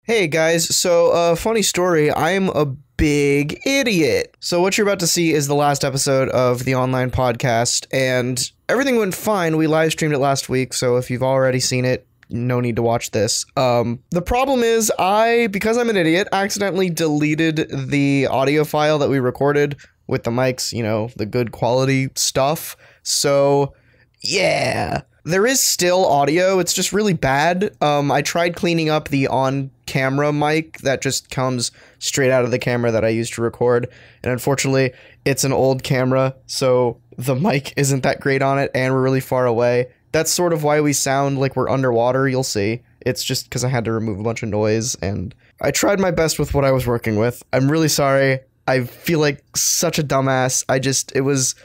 Hey guys, so funny story, I'm a big idiot. So what you're about to see is the last episode of the online podcast, and everything went fine. We live streamed it last week, so if you've already seen it, no need to watch this. The problem is because I'm an idiot, accidentally deleted the audio file that we recorded with the mics, you know, the good quality stuff. So, yeah. There is still audio, it's just really bad. I tried cleaning up the on-camera mic that just comes straight out of the camera that I used to record, and unfortunately, it's an old camera, so the mic isn't that great on it, and we're really far away. That's sort of why we sound like we're underwater, you'll see. It's just because I had to remove a bunch of noise, and I tried my best with what I was working with. I'm really sorry. I feel like such a dumbass. It was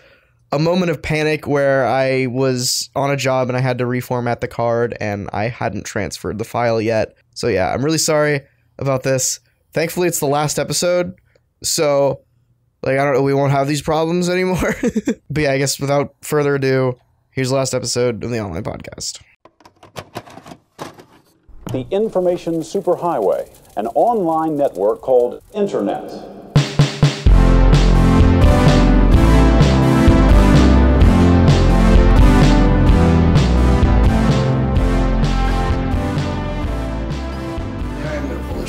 a moment of panic where I was on a job and I had to reformat the card and I hadn't transferred the file yet. So yeah, I'm really sorry about this. Thankfully, it's the last episode. So, like, I don't know, we won't have these problems anymore. But yeah, I guess without further ado, here's the last episode of the online podcast. The information superhighway, an online network called Internet.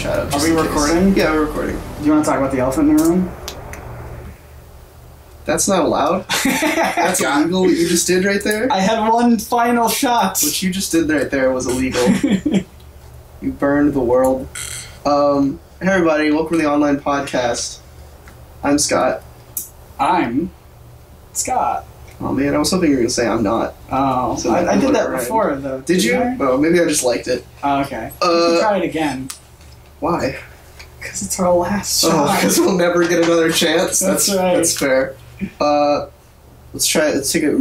Are we recording? Yeah, we're recording. Do you want to talk about the elephant in the room? That's not allowed. That's illegal what you just did right there. I had one final shot. What you just did right there was illegal. You burned the world. Hey everybody, welcome to the online podcast. I'm Scott. I'm Scott. Oh man, I was hoping you were going to say I'm not. Oh, So I did that right. before though. Did you? I? Oh, maybe I just liked it. Oh, okay. You can try it again. Why? Because it's our last shot. Oh, because we'll never get another chance? That's right. That's fair. Let's try it. Let's take it. Hey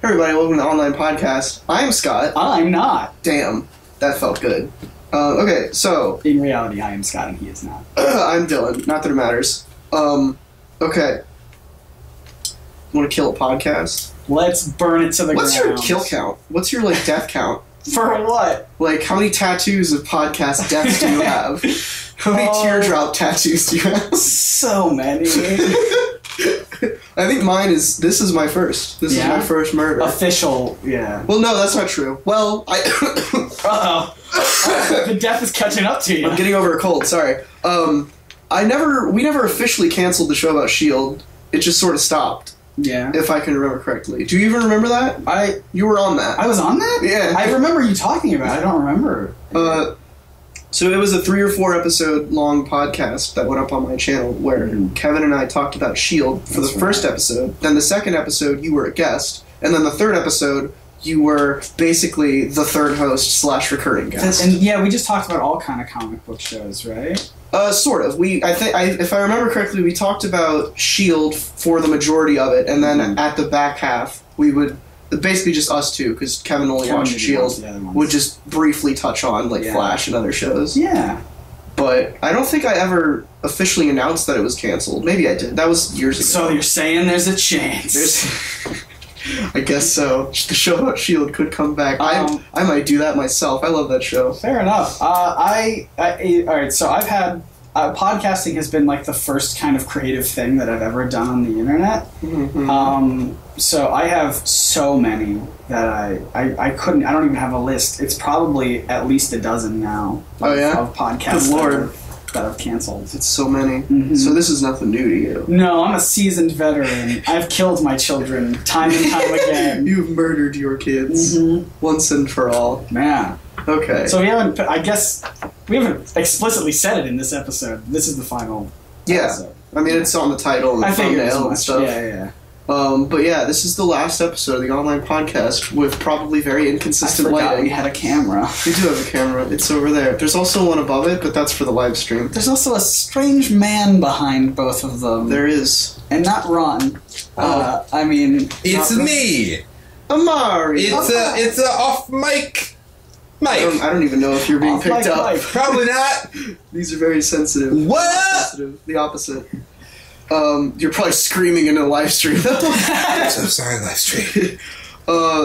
everybody, welcome to the online podcast. I'm Scott. I'm not. Damn, that felt good. Okay, so In reality, I am Scott and he is not. I'm Dylan. Not that it matters. Okay. You want to kill a podcast? Let's burn it to the What's ground. your kill count? What's your, like, death count? For what? Like, how many tattoos of podcast deaths do you have? How many teardrop tattoos do you have? So many. I think mine is, this is my first. This is my first murder. Official, yeah. Well, no, that's not true. Well, Uh-oh. The death is catching up to you. I'm getting over a cold, sorry. We never officially canceled the show about S.H.I.E.L.D. It just sort of stopped. Yeah. If I can remember correctly. Do you even remember that? You were on that. I was on that? Yeah. I remember you talking about it. I don't remember. So it was a 3 or 4 episode long podcast that went up on my channel where Kevin and I talked about S.H.I.E.L.D. for the first episode. Then the second episode, you were a guest. And then the third episode, you were basically the third host / recurring guest. And yeah, we just talked about all kind of comic book shows, right? Sort of. If I remember correctly, we talked about S.H.I.E.L.D. for the majority of it, and then at the back half, we would, basically just us two, because Kevin only watched S.H.I.E.L.D., would just briefly touch on, like, Flash and other shows. Yeah. But I don't think I ever officially announced that it was canceled. Maybe I did. That was years ago. So you're saying there's a chance. I guess so. The show about S.H.I.E.L.D. could come back. I might do that myself. I love that show. Fair enough. Alright, so I've had... podcasting has been like the first kind of creative thing that I've ever done on the internet. Mm-hmm. So I have so many that I couldn't... I don't even have a list. It's probably at least a dozen now. Of podcasts. Good Lord. That I've canceled. It's so many. Mm-hmm. So this is nothing new to you. No, I'm a seasoned veteran. I've killed my children time and time again. You've murdered your kids once and for all. Man. Okay. So we haven't explicitly said it in this episode. This is the final episode. I mean, it's on the title and the thumbnail and stuff. Yeah. But yeah, this is the last episode of the online podcast with probably very inconsistent lighting. We had a camera. We do have a camera. It's over there. There's also one above it, but that's for the live stream. There's also a strange man behind both of them. There is. And not Ron. I mean... It's me! Amari! It's a off-mic Mike. I don't even know if you're being picked up. Mike. Probably not. These are very sensitive. What up? Sensitive. The opposite. You're probably screaming into the live stream. So sorry, live stream.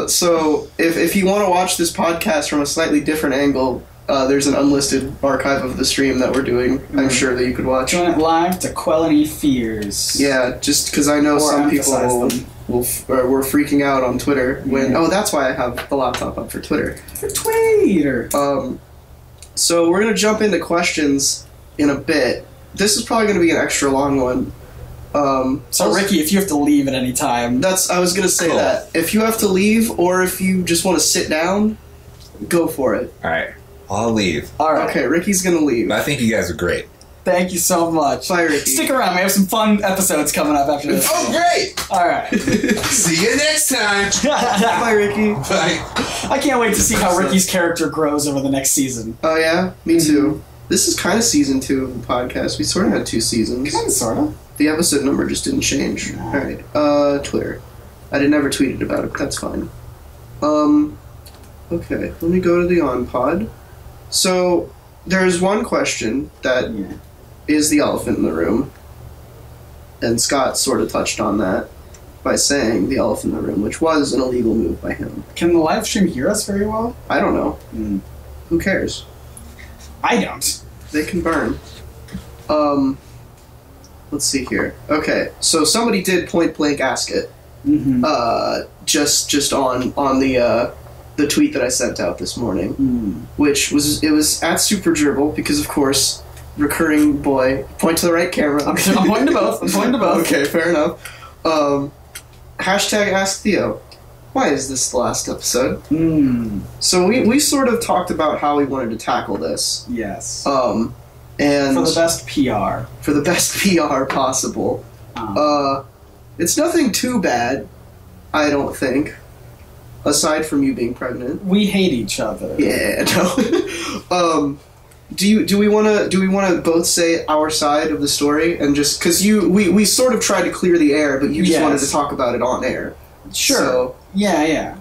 So if you want to watch this podcast from a slightly different angle, there's an unlisted archive of the stream that we're doing. I'm sure that you could watch. Doing it live to quell any fears. Yeah, just because I know Or some people emphasize were freaking out on Twitter when. Oh, that's why I have the laptop up for Twitter. For Twitter. So we're gonna jump into questions in a bit. This is probably gonna be an extra long one. So Ricky, if you have to leave at any time, I was gonna say Cool. that if you have to leave or if you just want to sit down, go for it. All right, I'll leave. all right. Okay, Ricky's gonna leave. I think you guys are great. Thank you so much. Bye, Ricky. Stick around. We have some fun episodes coming up after this. Oh, great! All right. See you next time. Bye, Ricky. Bye. I can't wait to see how Ricky's character grows over the next season. Oh yeah, me too. This is kind of season 2 of the podcast. We sort of had 2 seasons. Kind of, sort of. The episode number just didn't change. No. Alright, Twitter. I never tweeted about it, but that's fine. Okay, let me go to the on-pod. So, there's one question that is the elephant in the room. And Scott sort of touched on that by saying the elephant in the room, which was an illegal move by him. Can the live stream hear us very well? I don't know. Who cares? I don't. They can burn. Let's see here. Okay, so somebody did point blank ask it. Just on the tweet that I sent out this morning, which was at Super Gerbil because of course recurring boy point to the right camera. I'm pointing to both. I'm pointing to both. Okay, fair enough. Hashtag Ask Theo. Why is this the last episode? So we sort of talked about how we wanted to tackle this. Yes. And For the best PR. For the best PR possible. It's nothing too bad, I don't think. Aside from you being pregnant. We hate each other. Yeah, no. Do we want to both say our side of the story and just because we sort of tried to clear the air, but you just wanted to talk about it on air. Sure. So, yeah.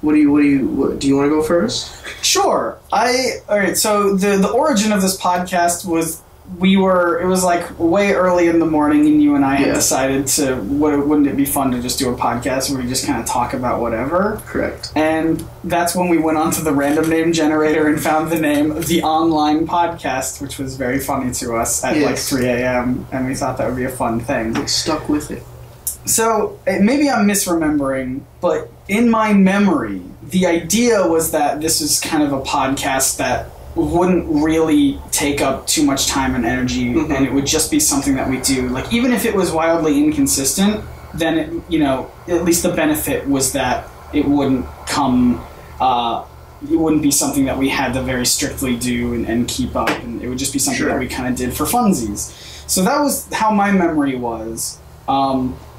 do you want to go first? Sure. Alright, so the origin of this podcast was it was like way early in the morning and you and I had decided wouldn't it be fun to just do a podcast where we just kind of talk about whatever? Correct. And that's when we went onto the random name generator and found the name The Online Podcast, which was very funny to us at like 3 a.m. and we thought that would be a fun thing. Stuck with it. So, maybe I'm misremembering, but in my memory, the idea was that this is kind of a podcast that wouldn't really take up too much time and energy, and it would just be something that we do. Like, even if it was wildly inconsistent, then, at least the benefit was that it wouldn't come... it wouldn't be something that we had to very strictly do and keep up, and it would just be something that we kind of did for funsies. So that was how my memory was.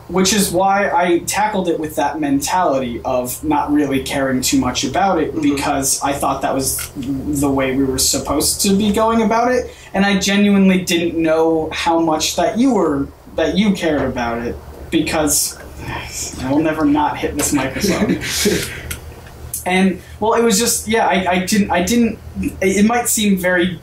Which is why I tackled it with that mentality of not really caring too much about it because I thought that was the way we were supposed to be going about it, and I genuinely didn't know how much that you cared about it because I will never not hit this microphone. And well, it was just I didn't. It might seem very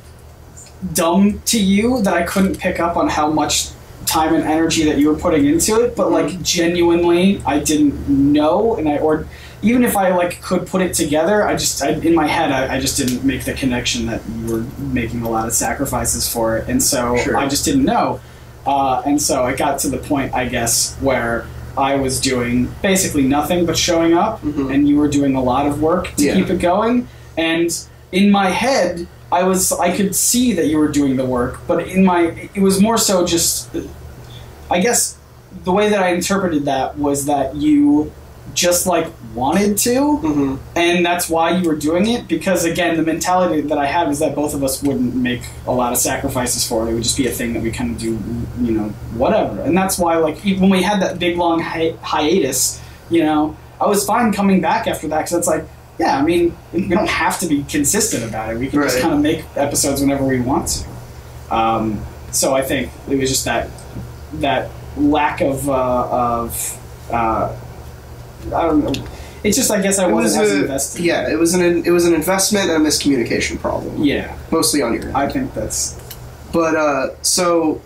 dumb to you that I couldn't pick up on how much time and energy that you were putting into it, but like genuinely I didn't know, and or even if I like could put it together, I in my head I just didn't make the connection that you were making a lot of sacrifices for it, and so I just didn't know, and so I got to the point, I guess, where I was doing basically nothing but showing up, and you were doing a lot of work to keep it going, and in my head I could see that you were doing the work, but it was more so just, I guess the way that I interpreted that was that you just like wanted to, and that's why you were doing it, because again, the mentality that I had was that both of us wouldn't make a lot of sacrifices for it. It would just be a thing that we kind of do, whatever. And that's why, like, even when we had that big long hiatus, I was fine coming back after that, because it's like, yeah, I mean, we don't have to be consistent about it. We can just kind of make episodes whenever we want to. So I think it was just that lack of I don't know. It's just, I guess I wasn't as invested. Yeah, it was an investment and a miscommunication problem. Yeah, mostly on your end. I think that's. But so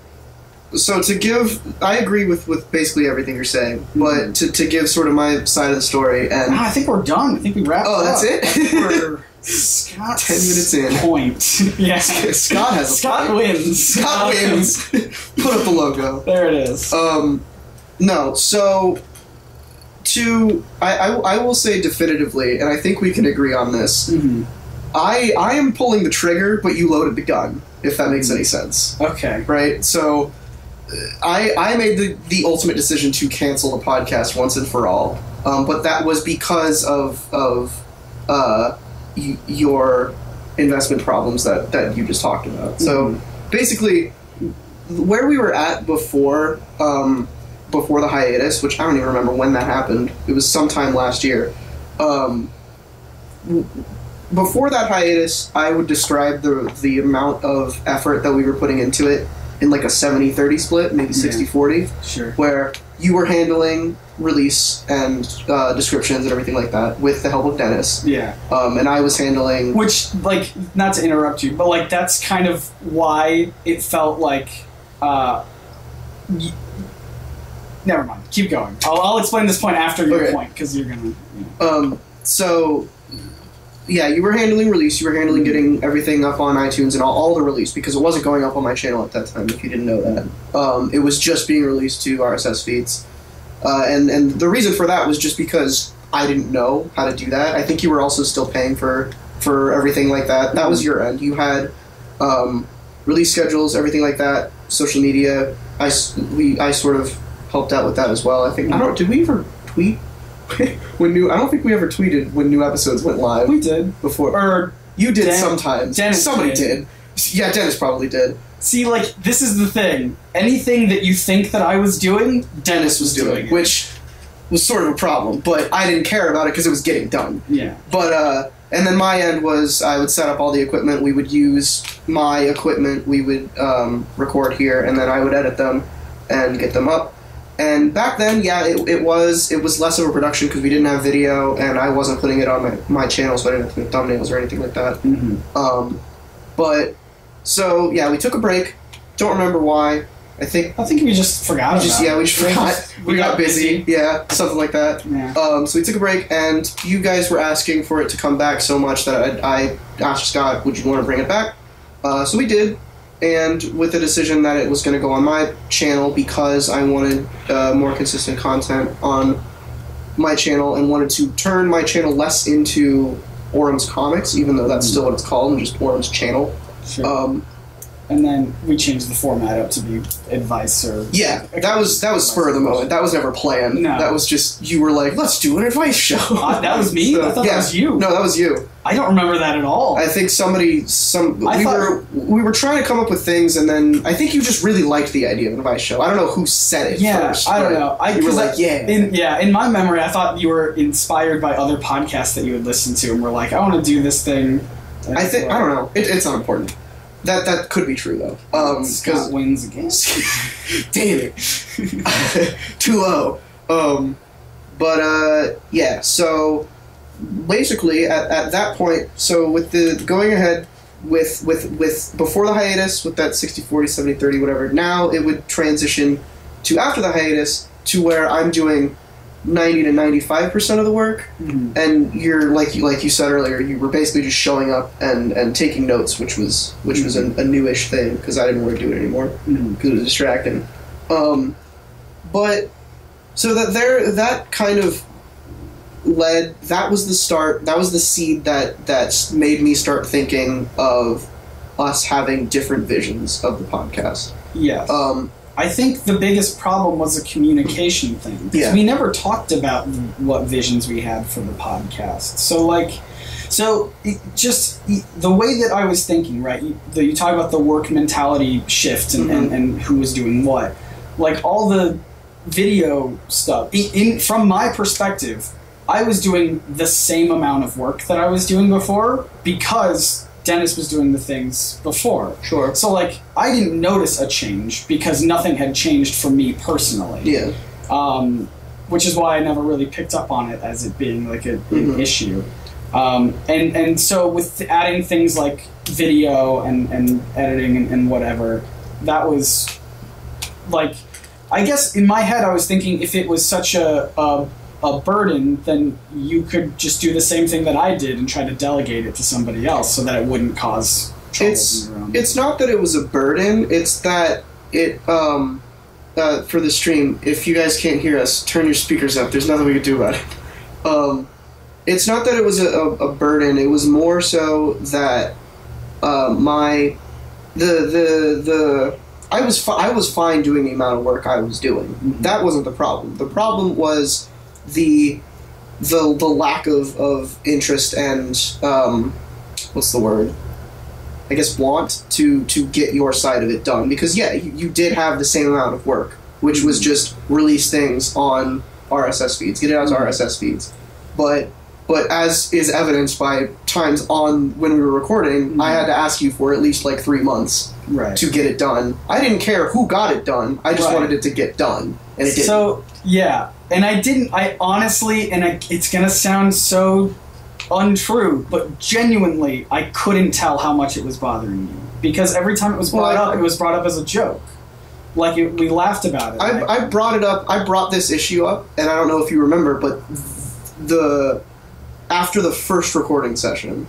to give, I agree with basically everything you're saying, but to give sort of my side of the story, and I think we're done. I think we wrapped. Oh, that's it. Scott 10 minutes in. Point. Yeah. Scott has a Scott point. wins. Scott wins. Put up the logo. There it is. No, so I will say definitively, and I think we can agree on this. Mm-hmm. I am pulling the trigger, but you loaded the gun, if that makes any sense. Okay. Right? So I made the ultimate decision to cancel the podcast once and for all. But that was because of your investment problems that you just talked about. Mm-hmm. So basically, where we were at before the hiatus, which I don't even remember when that happened. It was sometime last year. Before that hiatus, I would describe the amount of effort that we were putting into it in like a 70-30 split, maybe 60-40. Sure. Where you were handling release and descriptions and everything like that with the help of Dennis. Yeah. And I was handling... Which, like, not to interrupt you, but, like, that's kind of why it felt like... never mind. Keep going. I'll explain this point after your point, because you're going to... So... Yeah, you were handling release, you were handling getting everything up on iTunes and all the release, because it wasn't going up on my channel at that time, if you didn't know that. It was just being released to RSS feeds. And the reason for that was just because I didn't know how to do that. I think you were also still paying for everything like that. That was your end. You had release schedules, everything like that, social media. I sort of helped out with that as well. I think, did we ever tweet? I don't think we ever tweeted when new episodes went live. We did. Before. Or you did sometimes. Dennis Somebody did. Yeah, Dennis probably did. See, like, this is the thing. Anything that you think that I was doing, Dennis was doing it. Which was sort of a problem, but I didn't care about it because it was getting done. Yeah. But, and then my end was I would set up all the equipment, we would use my equipment, we would record here, and then I would edit them and get them up. And back then, yeah, it was less of a production because we didn't have video, and I wasn't putting it on my channel, so I didn't have to make thumbnails or anything like that. Mm-hmm. But so yeah, we took a break. Don't remember why. I think we just forgot about it. Yeah, we just forgot. We got busy. Yeah, something like that. Yeah. So we took a break, and you guys were asking for it to come back so much that I asked Scott, would you want to bring it back? So we did. And with the decision that it was going to go on my channel because I wanted more consistent content on my channel and wanted to turn my channel less into Orem's Comics, even though that's still what it's called, and just Orem's channel. Sure. And then we changed the format up to be advice or... Yeah, that was spur of the moment. That was never planned. No. That was just, you were like, let's do an advice show. That was me? So, I thought that was you. No, that was you. I don't remember that at all. I think we were trying to come up with things, and then I think you just really liked the idea of an advice show. I don't know who said it first. I don't know. You were like, in my memory, I thought you were inspired by other podcasts that you would listen to, and were like, I want to do this thing. I don't know. It's unimportant. That could be true though. Scott wins again. Damn it. 2-0. Yeah. So basically, at that point, so with the going ahead with before the hiatus with that 60-40, 70-30, whatever. Now it would transition to after the hiatus to where I'm doing 90 to 95% of the work, and you're like you said earlier, you were basically just showing up and taking notes, which was a newish thing because I didn't want to do it anymore because it was distracting. But so that kind of led. That was the start. That was the seed that made me start thinking of us having different visions of the podcast. Yes. I think the biggest problem was a communication thing. Yeah. We never talked about what visions we had for the podcast. So the way that I was thinking, right? You talk about the work mentality shift and who was doing what. Like all the video stuff. From my perspective, I was doing the same amount of work that I was doing before because Dennis was doing the things before. Sure. So, like, I didn't notice a change because nothing had changed for me personally. Yeah. Which is why I never really picked up on it as it being, like, an issue. And so with adding things like video and editing and whatever, that was, like, I guess in my head I was thinking if it was such a a burden, then you could just do the same thing that I did and try to delegate it to somebody else so that it wouldn't cause trouble. It's not that it was a burden. It's that it for the stream. If you guys can't hear us, turn your speakers up. There's nothing we could do about it. It's not that it was a burden. It was more so that I was fine doing the amount of work I was doing. Mm-hmm. That wasn't the problem. The problem was the lack of interest and what's the word? I guess want to get your side of it done, because you did have the same amount of work, which was just release things on RSS feeds, get it out to RSS feeds, but as is evidenced by times on when we were recording, I had to ask you for at least like 3 months to get it done. I didn't care who got it done. I just wanted it to get done, and it didn't. So yeah, and I honestly, and it's gonna sound so untrue, but genuinely, I couldn't tell how much it was bothering you, because every time it was brought up, it was brought up as a joke. Like we laughed about it. I brought it up. I brought this issue up, and I don't know if you remember, but after the first recording session,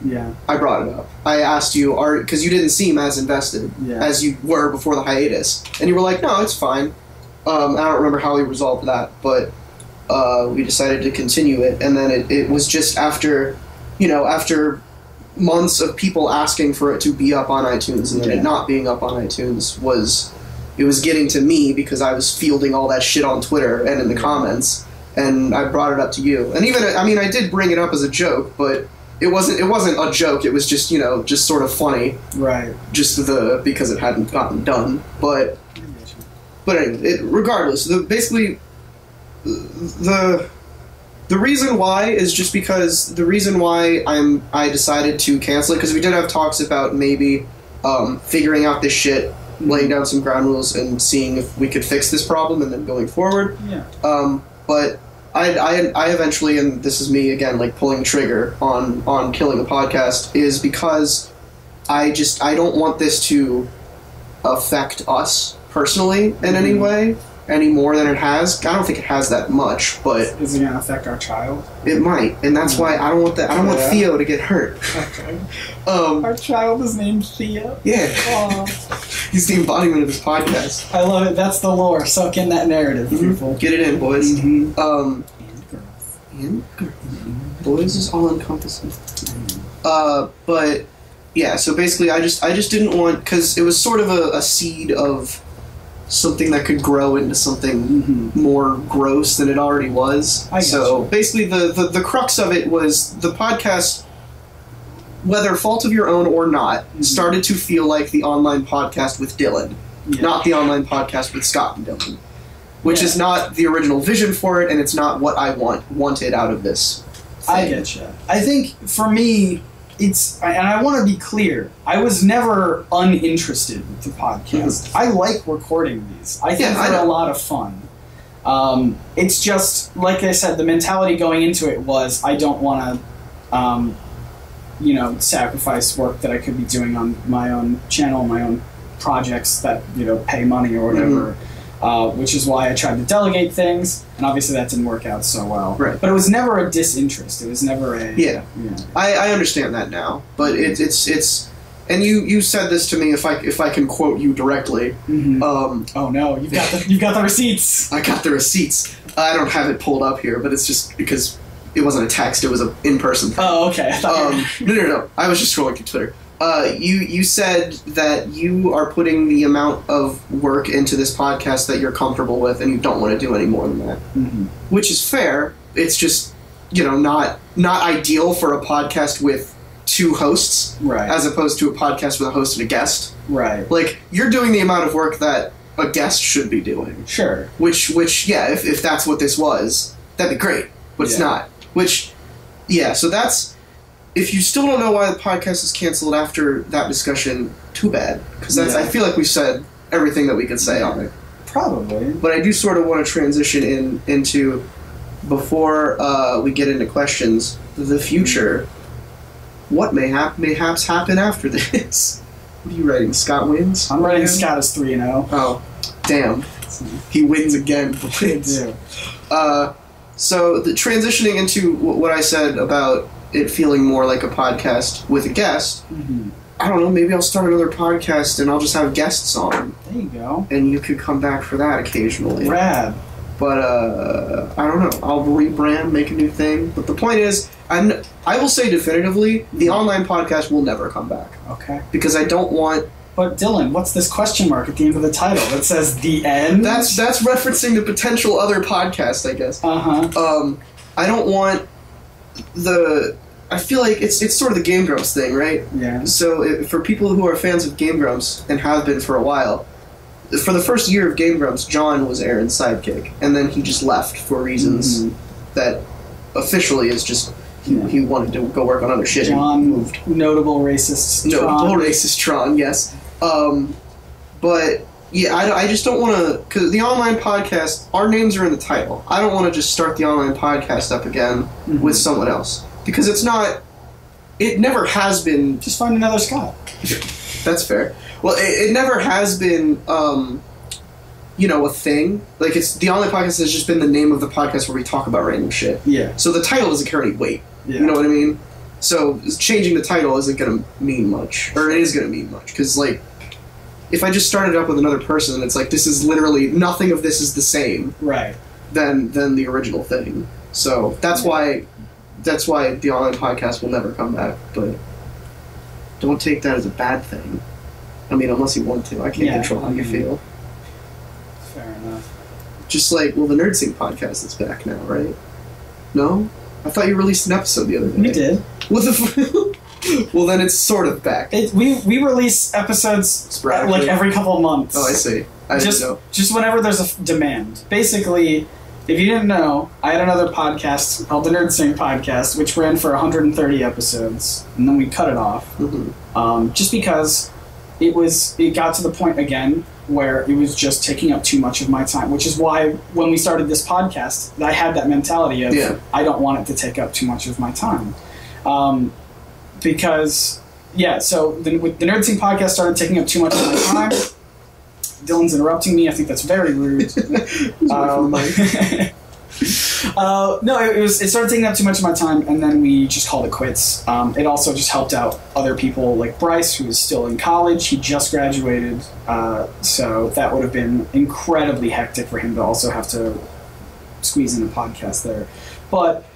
I brought it up. I asked you, because you didn't seem as invested as you were before the hiatus, and you were like, "No, it's fine." I don't remember how we resolved that, but we decided to continue it, and then it was just after months of people asking for it to be up on iTunes, and then it not being up on iTunes was getting to me, because I was fielding all that shit on Twitter and in the comments. And I brought it up to you, and even I did bring it up as a joke, but it wasn't a joke. It was just just sort of funny, right? Just because it hadn't gotten done. But anyway, regardless, basically the reason why is just because the reason why I decided to cancel it, because we did have talks about maybe figuring out this shit, laying down some ground rules, and seeing if we could fix this problem, and then going forward. Yeah. But I eventually, and this is me again, like pulling the trigger on killing the podcast, is because I don't want this to affect us personally in any way, any more than it has. I don't think it has that much, but is it gonna affect our child? It might, and that's why I don't want that. I don't want Theo to get hurt. Okay. Our child is named Theo. Yeah. Aww. He's the embodiment of this podcast. I love it. That's the lore. Soak in that narrative, people. Get it in, boys. And girls. And girls. Boys is all encompassing. But yeah. So basically, I just didn't want, because it was sort of a seed of something that could grow into something more gross than it already was. So basically, the crux of it was the podcast, whether fault of your own or not, started to feel like the online podcast with Dylan, not the online podcast with Scott and Dylan, which is not the original vision for it, and it's not what I wanted out of this thing. I get you. I think for me, and I want to be clear, I was never uninterested with the podcast. I like recording these. I think they're a lot of fun. It's just, like I said, the mentality going into it was, I don't want to, sacrifice work that I could be doing on my own channel, my own projects that, pay money or whatever. Which is why I tried to delegate things, and obviously that didn't work out so well. Right. But it was never a disinterest. It was never a... Yeah. I understand that now, but it's and you said this to me, if I can quote you directly. Oh no, you've got the receipts. I got the receipts. I don't have it pulled up here, but it's just because it wasn't a text; it was an in-person thing. Oh, okay. No. I was just scrolling through Twitter. You said that you are putting the amount of work into this podcast that you're comfortable with, and you don't want to do any more than that. Which is fair. It's just, not ideal for a podcast with 2 hosts, right? As opposed to a podcast with a host and a guest, right? Like, you're doing the amount of work that a guest should be doing. Sure. Which, if that's what this was, that'd be great. But it's not. So that's... If you still don't know why the podcast is canceled after that discussion, too bad. Because I feel like we've said everything that we could say on it. Probably. But I do sort of want to transition into, before we get into questions, the future. What mayhaps happen after this? What are you writing? Scott wins? I'm writing Scott as 3-0. Oh, damn. He wins again. Wins. So the transitioning into what I said about it feeling more like a podcast with a guest, I don't know, maybe I'll start another podcast and I'll just have guests on. There you go. And you could come back for that occasionally. Rad. But, I don't know. I'll rebrand, make a new thing. But the point is, I will say definitively, the online podcast will never come back. Okay. Because I don't want... But Dylan, what's this question mark at the end of the title that says "the end"? That's referencing the potential other podcast, I guess. I don't want the... I feel like it's sort of the Game Grumps thing, right? Yeah. So for people who are fans of Game Grumps, and have been for a while, for the first year of Game Grumps, John was Aaron's sidekick. And then he just left for reasons that officially is just... He wanted to go work on other shit. John and moved. Notable racist. Notable racist Tron, yes. But yeah, I just don't want to, because the online podcast, our names are in the title. I don't want to just start the online podcast up again with someone else, because it's not. It never has been. Just find another Scott. That's fair. Well, it never has been. A thing. Like, it's the online podcast has just been the name of the podcast where we talk about random shit. Yeah. So the title doesn't carry any weight. Yeah. You know what I mean? So changing the title isn't going to mean much, or it is going to mean much, because like, if I just started up with another person and it's like, this is literally nothing of this is the same, right? Than the original thing. So that's why the online podcast will never come back. But don't take that as a bad thing. I mean, unless you want to. I can't control how you feel. Fair enough. Just like, well, the Nerd Sync podcast is back now, right? No? I thought you released an episode the other day. We did. What the well, then it's sort of back. We release episodes like every couple of months. Oh, I see. I didn't know. Just whenever there's a demand. Basically, if you didn't know, I had another podcast called the Nerd Sync Podcast, which ran for 130 episodes, and then we cut it off. Just because it got to the point again where it was just taking up too much of my time, which is why when we started this podcast, I had that mentality of I don't want it to take up too much of my time. Because, so the Nerd Sync podcast started taking up too much of my time. Dylan's interrupting me. I think that's very rude. No, it started taking up too much of my time, and then we just called it quits. It also just helped out other people like Bryce, who is still in college. He just graduated, so that would have been incredibly hectic for him to also have to squeeze in a podcast there. But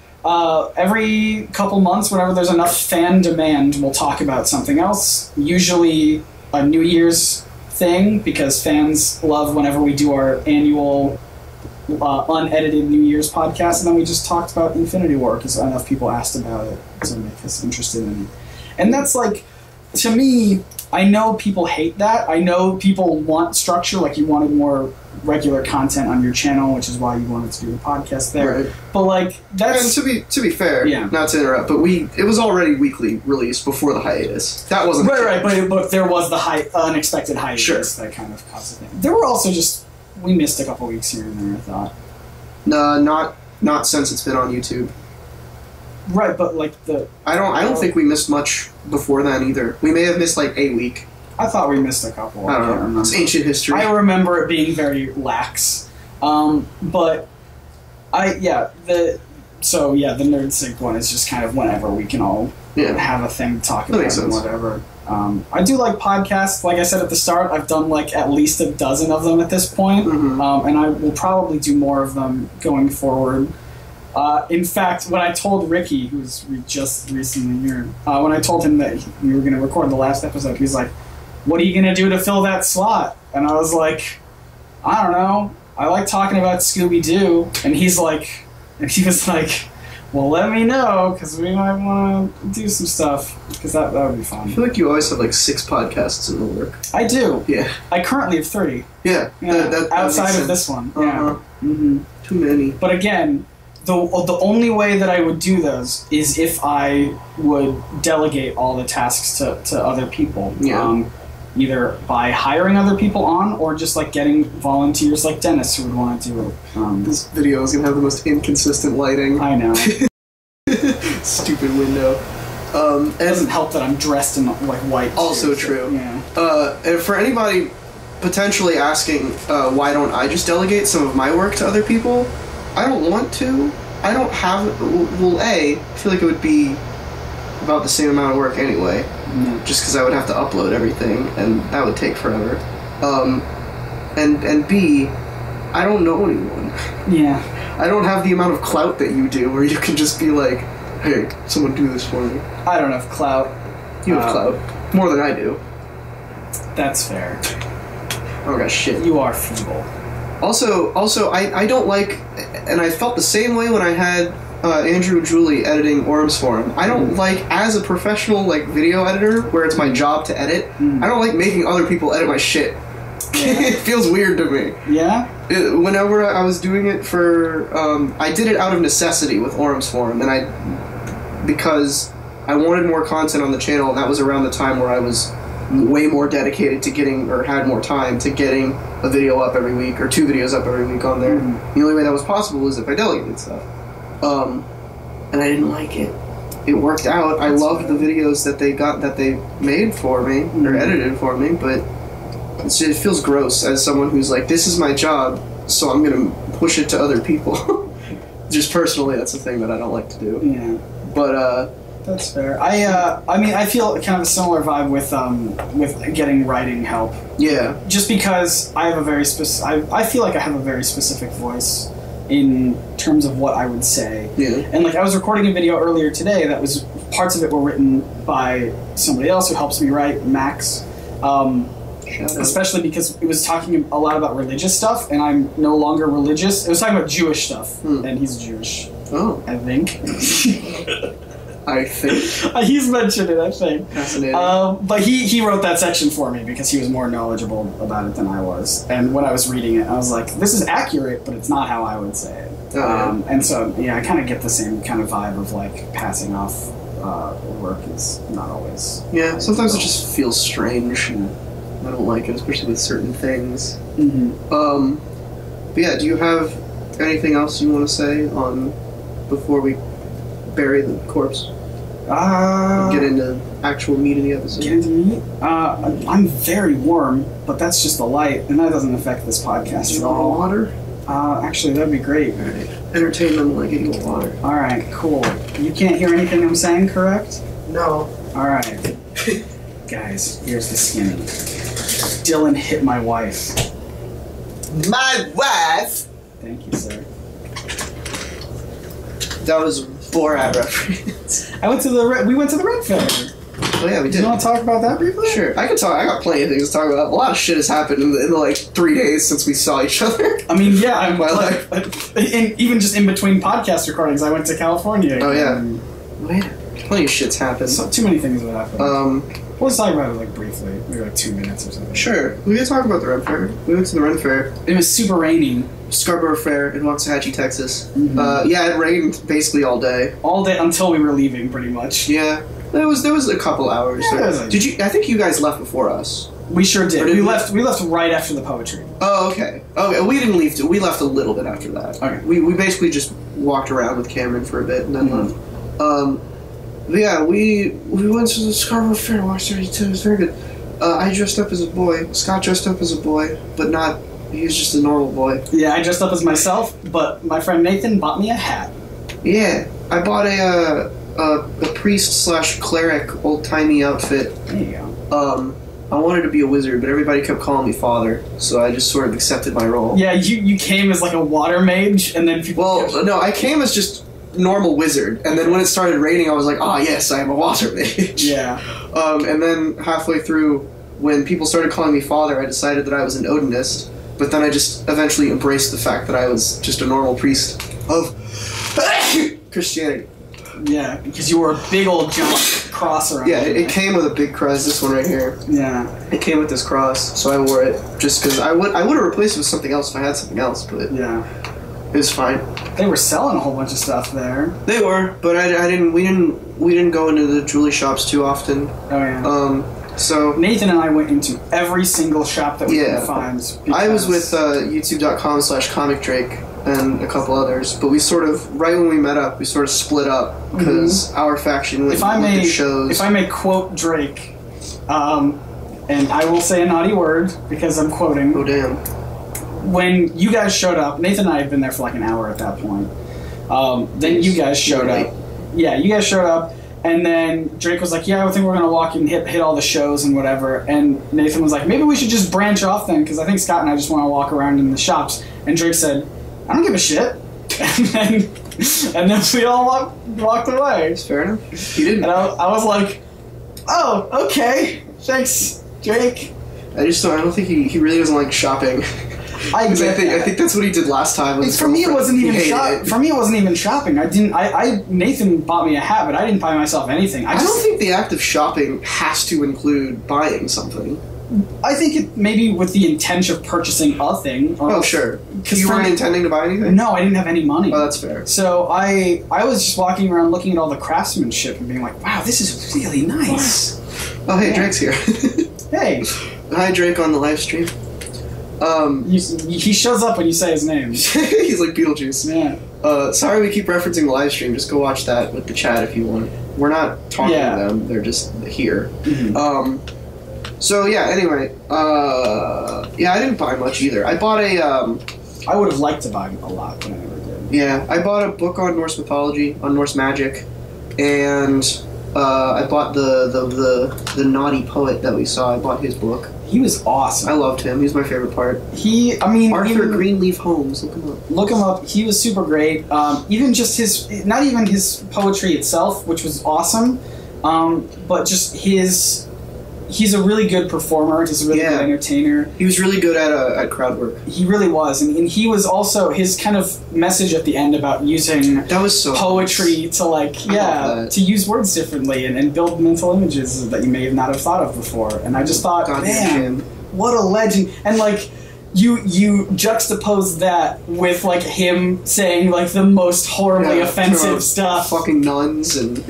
every couple months, whenever there's enough fan demand, we'll talk about something else. Usually a New Year's thing, because fans love whenever we do our annual unedited New Year's podcast, and then we just talked about Infinity War because enough people asked about it to make us interested in it. And that's like, to me, I know people hate that. I know people want structure, like you wanted more regular content on your channel, which is why you wanted to do the podcast there. Right. But like, that's... And to be fair, not to interrupt, but it was already weekly released before the hiatus. That wasn't right, but there was the unexpected hiatus that kind of caused it. There were also just... We missed a couple weeks here and there, I thought. No, not since it's been on YouTube. Right, but like I don't think we missed much before then either. We may have missed like a week. I thought we missed a couple. I don't know. It's ancient history. I remember it being very lax. But the Nerd Sync one is just kind of whenever we can all have a thing to talk about and whatever. I do like podcasts. Like I said at the start, I've done like at least a dozen of them at this point, and I will probably do more of them going forward. In fact, when I told Ricky, who's just recently here, when I told him that we were going to record the last episode, he was like, "What are you going to do to fill that slot?" And I was like, "I don't know. I like talking about Scooby-Doo." And he was like, "Well, let me know, because we might want to do some stuff, because that would be fun." I feel like you always have like 6 podcasts in the work. I do. Yeah. I currently have 30. Yeah. That outside of this one. Yeah. Too many. But again, the only way that I would do those is if I would delegate all the tasks to other people. Yeah. Either by hiring other people on, or just like getting volunteers like Dennis who would want to do it. This video is gonna have the most inconsistent lighting. I know. Stupid window. It doesn't help that I'm dressed in like white. Also too, true. Yeah. And for anybody potentially asking, why don't I just delegate some of my work to other people? I don't want to. I don't have. Well, I feel like it would be about the same amount of work anyway, just because I would have to upload everything, and that would take forever. And B, I don't know anyone. Yeah. I don't have the amount of clout that you do, where you can just be like, "Hey, someone do this for me." I don't have clout. You have clout more than I do. That's fair. I don't got shit. You are feeble. Also, I don't like, and I felt the same way when I had Andrew and Julie editing Orm's Forum. I don't like, as a professional like video editor, where it's my job to edit, I don't like making other people edit my shit. It feels weird to me. Yeah? Whenever I was doing it for, I did it out of necessity with Orm's Forum, and because I wanted more content on the channel, and that was around the time where I was way more dedicated to getting, or had more time to getting a video up every week, or 2 videos up every week on there. The only way that was possible was if I delegated stuff. And I didn't like it. It worked out. I loved the videos that they made for me, or edited for me, but it feels gross as someone who's like, this is my job, so I'm gonna push it to other people. Just personally, that's a thing that I don't like to do. Yeah. But, that's fair. I mean, I feel kind of a similar vibe with getting writing help. yeah. Just because I have a very I feel like I have a very specific voice in terms of what I would say. Yeah. And like I was recording a video earlier today that was parts of it were written by somebody else who helps me write, Max. Especially because it was talking a lot about religious stuff, and I'm no longer religious. It was talking about Jewish stuff, and he's Jewish. Oh. I think. I think. He's mentioned it, I think. Fascinating. But he wrote that section for me because he was more knowledgeable about it than I was. And when I was reading it, I was like, this is accurate, but it's not how I would say it. And so, yeah, I kind of get the same kind of vibe of, like, passing off work is not always... Yeah, sometimes it just feels strange. I don't like it, especially with certain things. But yeah, do you have anything else you want to say before we bury the corpse? Get into actual meat of the episode. Get into meat? I'm very warm, but that's just the light, and that doesn't affect this podcast at all. Water? Actually, that'd be great. Alright. Entertain them while I get you water. Alright, cool. You can't hear anything I'm saying, correct? No. Alright. Guys, here's the skinny. Dylan hit my wife. My wife? Thank you, sir. That was a Borat reference. We went to the Red Fair. Oh yeah, we Do did. you want to talk about that briefly? Sure, I can talk. I got plenty of things to talk about. A lot of shit has happened in the like 3 days since we saw each other. I mean, yeah, I'm My like, even just in between podcast recordings, I went to California. Oh yeah, man, plenty of shit's happened. So too many things would happen. Um, Let's talk about it like briefly, maybe like 2 minutes or something. Sure, we can talk about the Ren Fair. We went to the Ren Fair. It was super rainy. Scarborough Fair in Waxahachie, Texas. Yeah, it rained basically all day. All day until we were leaving, pretty much. Yeah, there was a couple hours. Yeah, there. it was Did you? I think you guys left before us. We sure did. Or did We we- left right after the poetry. Oh, okay. Okay, we didn't leave. We left a little bit after that. Okay. We basically just walked around with Cameron for a bit and then left. But yeah, we went to the Scarborough Fair, Waxahachie. It was very good. I dressed up as a boy. Scott dressed up as a boy, but not. He was just a normal boy. Yeah, I dressed up as myself, but my friend Nathan bought me a hat. Yeah, I bought a priest / cleric old timey outfit. There you go. I wanted to be a wizard, but everybody kept calling me father, so I just sort of accepted my role. Yeah, you came as like a water mage, and then people. Well, no, I came as just normal wizard, and then when it started raining, I was like, ah, yes, I am a water mage. Yeah. And then halfway through, when people started calling me father, I decided that I was an Odinist, but then I just eventually embraced the fact that I was just a normal priest of Christianity. Yeah, because you wore a big old giant cross around. Yeah, you. it came with a big cross, this one right here. Yeah. It came with this cross, so I wore it just because I would have replaced it with something else if I had something else, but Yeah. it was fine. They were selling a whole bunch of stuff there. They were, but I didn't. We didn't go into the jewelry shops too often. Oh yeah. So Nathan and I went into every single shop that we Yeah. could find. I was because- with youtube.com/comicdrake and a couple others, but we sort of right when we met up, we sort of split up because our faction went If I and looked may, at shows. if I may quote Drake, and I will say a naughty word because I'm quoting. oh damn! When you guys showed up, Nathan and I had been there for like an hour at that point. Then you guys showed up. Yeah, you guys showed up, and then Drake was like, "Yeah, I think we're gonna walk and hit all the shows and whatever." And Nathan was like, "Maybe we should just branch off then, because I think Scott and I just want to walk around in the shops." And Drake said, "I don't give a shit." And then we all walked away. It's fair enough. He didn't. And I was like, "Oh, okay, thanks, Drake." I don't think he really doesn't like shopping. I think that's what he did last time. For me, it wasn't even shopping. For me, it wasn't even shopping. Nathan bought me a hat, but I didn't buy myself anything. I don't think the act of shopping has to include buying something. I think it maybe with the intention of purchasing a thing. Oh, sure. Because you weren't intending to buy anything? No, I didn't have any money. Oh, that's fair. So I was just walking around looking at all the craftsmanship and being like, wow, this is really nice. Oh, hey, Drake's here. Hey. Hi, Drake on the live stream. He shows up when you say his name. He's like Beetlejuice. Yeah. Sorry we keep referencing the live stream. Just go watch that with the chat if you want. We're not talking to them. They're just here. Mm-hmm. So yeah, anyway, yeah, I didn't buy much either. I bought a, I would have liked to buy a lot, but I never did. Yeah, I bought a book on Norse mythology, on Norse magic, and I bought the naughty poet that we saw. I bought his book. He was awesome. I loved him. He was my favorite part. Arthur Greenleaf Holmes. Look him up. Look him up. He was super great. Even just not even his poetry itself, which was awesome, but just he's a really good performer. He's a really good entertainer. He was really good at crowd work. He really was, and he was also his kind of message at the end about using that was so poetry nice. to to use words differently and build mental images that you may not have thought of before. And I just thought, man, what a legend! And you juxtapose that with him saying the most horribly offensive stuff, fucking nuns and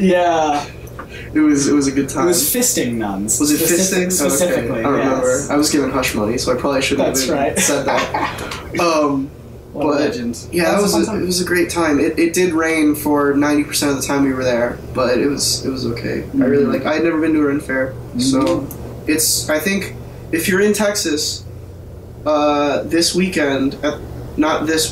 It was a good time. It was fisting nuns. Was it fisting? Specifically, okay. I don't remember. I was given hush money, so I probably shouldn't have said that. What a legend. Yeah, it was a great time. It did rain for 90% of the time we were there, but it was okay. Mm-hmm. I really I had never been to a Ren Fair, so it's, I think, if you're in Texas, this weekend, it's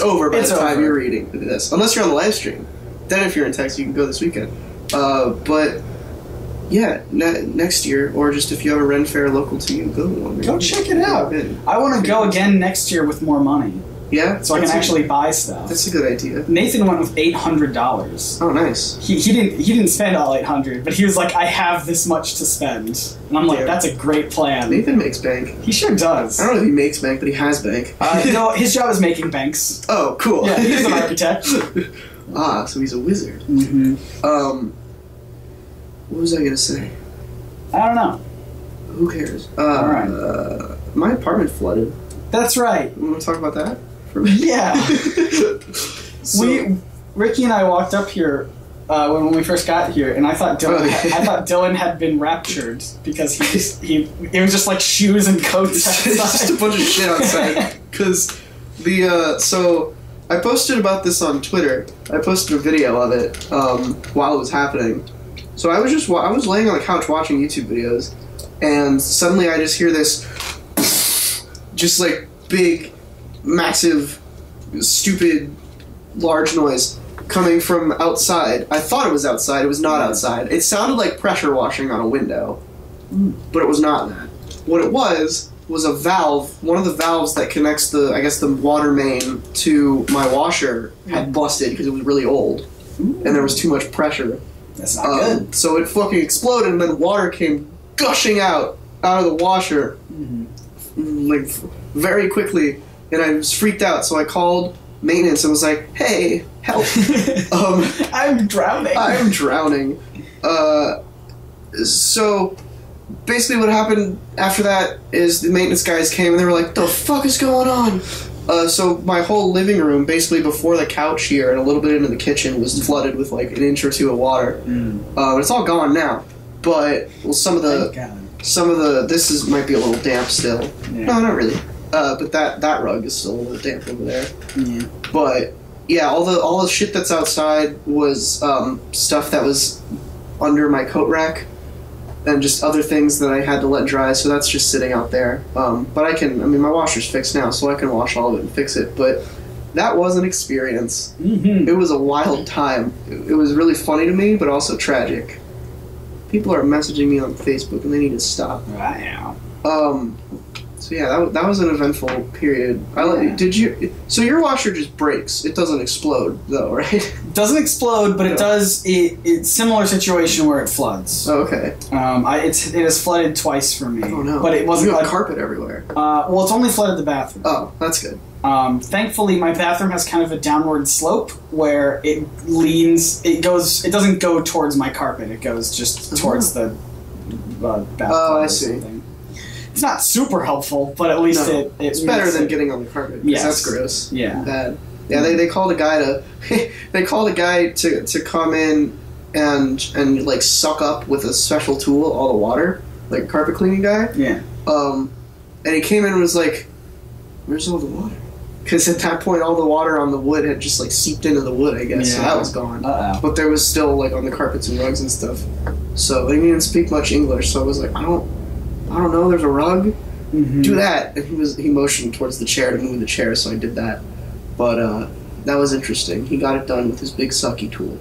over by the time you're reading this, unless you're on the live stream. Then if you're in Texas, you can go this weekend. But yeah, next year, or just if you have a Ren Fair local to you, go to one. Go check it out. I want to go again next year with more money. Yeah? So I can actually buy stuff. That's a good idea. Nathan went with $800. Oh, nice. He didn't spend all $800, but he was like, I have this much to spend. And I'm like, that's a great plan. Nathan makes bank. He sure does. I don't know if he makes bank, but he has bank. No, his job is making banks. Oh, cool. Yeah, he's an architect. So he's a wizard. Mm-hmm. What was I going to say? I don't know. Who cares? All right. My apartment flooded. That's right. You want to talk about that? Yeah. Ricky and I walked up here when we first got here, and I thought Dylan had been raptured because it was just like shoes and coats outside. Just a bunch of shit outside. Because so I posted about this on Twitter. I posted a video of it while it was happening. So I was laying on the couch watching YouTube videos, and suddenly I just hear this, just big, massive, stupid, large noise coming from outside. I thought it was outside. It was not outside. It sounded like pressure washing on a window, but it was not that. What it was a valve. One of the valves that connects the water main to my washer had busted because it was really old, and there was too much pressure. That's not good. So it fucking exploded, and then water came gushing out of the washer, very quickly, and I was freaked out. So I called maintenance and was like, "Hey, help! I'm drowning. I'm drowning." So basically, what happened after that is the maintenance guys came and they were like, "The fuck is going on?" So my whole living room, basically before the couch here and a little bit into the kitchen, was flooded with an inch or two of water. It's all gone now, but this might be a little damp still. Yeah. No, not really. But that rug is still a little damp over there. Yeah. But yeah, all the shit that's outside was stuff that was under my coat rack, and just other things that I had to let dry, so that's just sitting out there. But my washer's fixed now, so I can wash all of it and fix it. But that was an experience. Mm-hmm. It was a wild time. It was really funny to me, but also tragic. People are messaging me on Facebook, and they need to stop. Wow. So yeah, that was an eventful period. So your washer just breaks. It doesn't explode, though, right? It doesn't explode, but it does. It's similar situation where it floods. Oh, okay. It has flooded twice for me. Oh no! But it wasn't. You have carpet everywhere. Well, it's only flooded the bathroom. Oh, that's good. Thankfully, my bathroom has kind of a downward slope where it leans. It doesn't go towards my carpet. It goes just towards the bathtub. Oh, I or see. something. It's not super helpful, but at least it's better than getting on the carpet. Yes. That's gross. Yeah. Bad. Yeah, they called a guy to come in and like suck up with a special tool all the water, like a carpet cleaning guy. Yeah. And he came in and was like, "Where's all the water?" Because at that point, all the water on the wood had just like seeped into the wood, I guess. So that was gone. Uh-oh. But there was still like on the carpets and rugs and stuff. So he didn't speak much English, so I was like, I don't know, there's a rug. Mm-hmm. Do that. And he motioned towards the chair to move the chair, so I did that. But that was interesting. He got it done with his big sucky tool.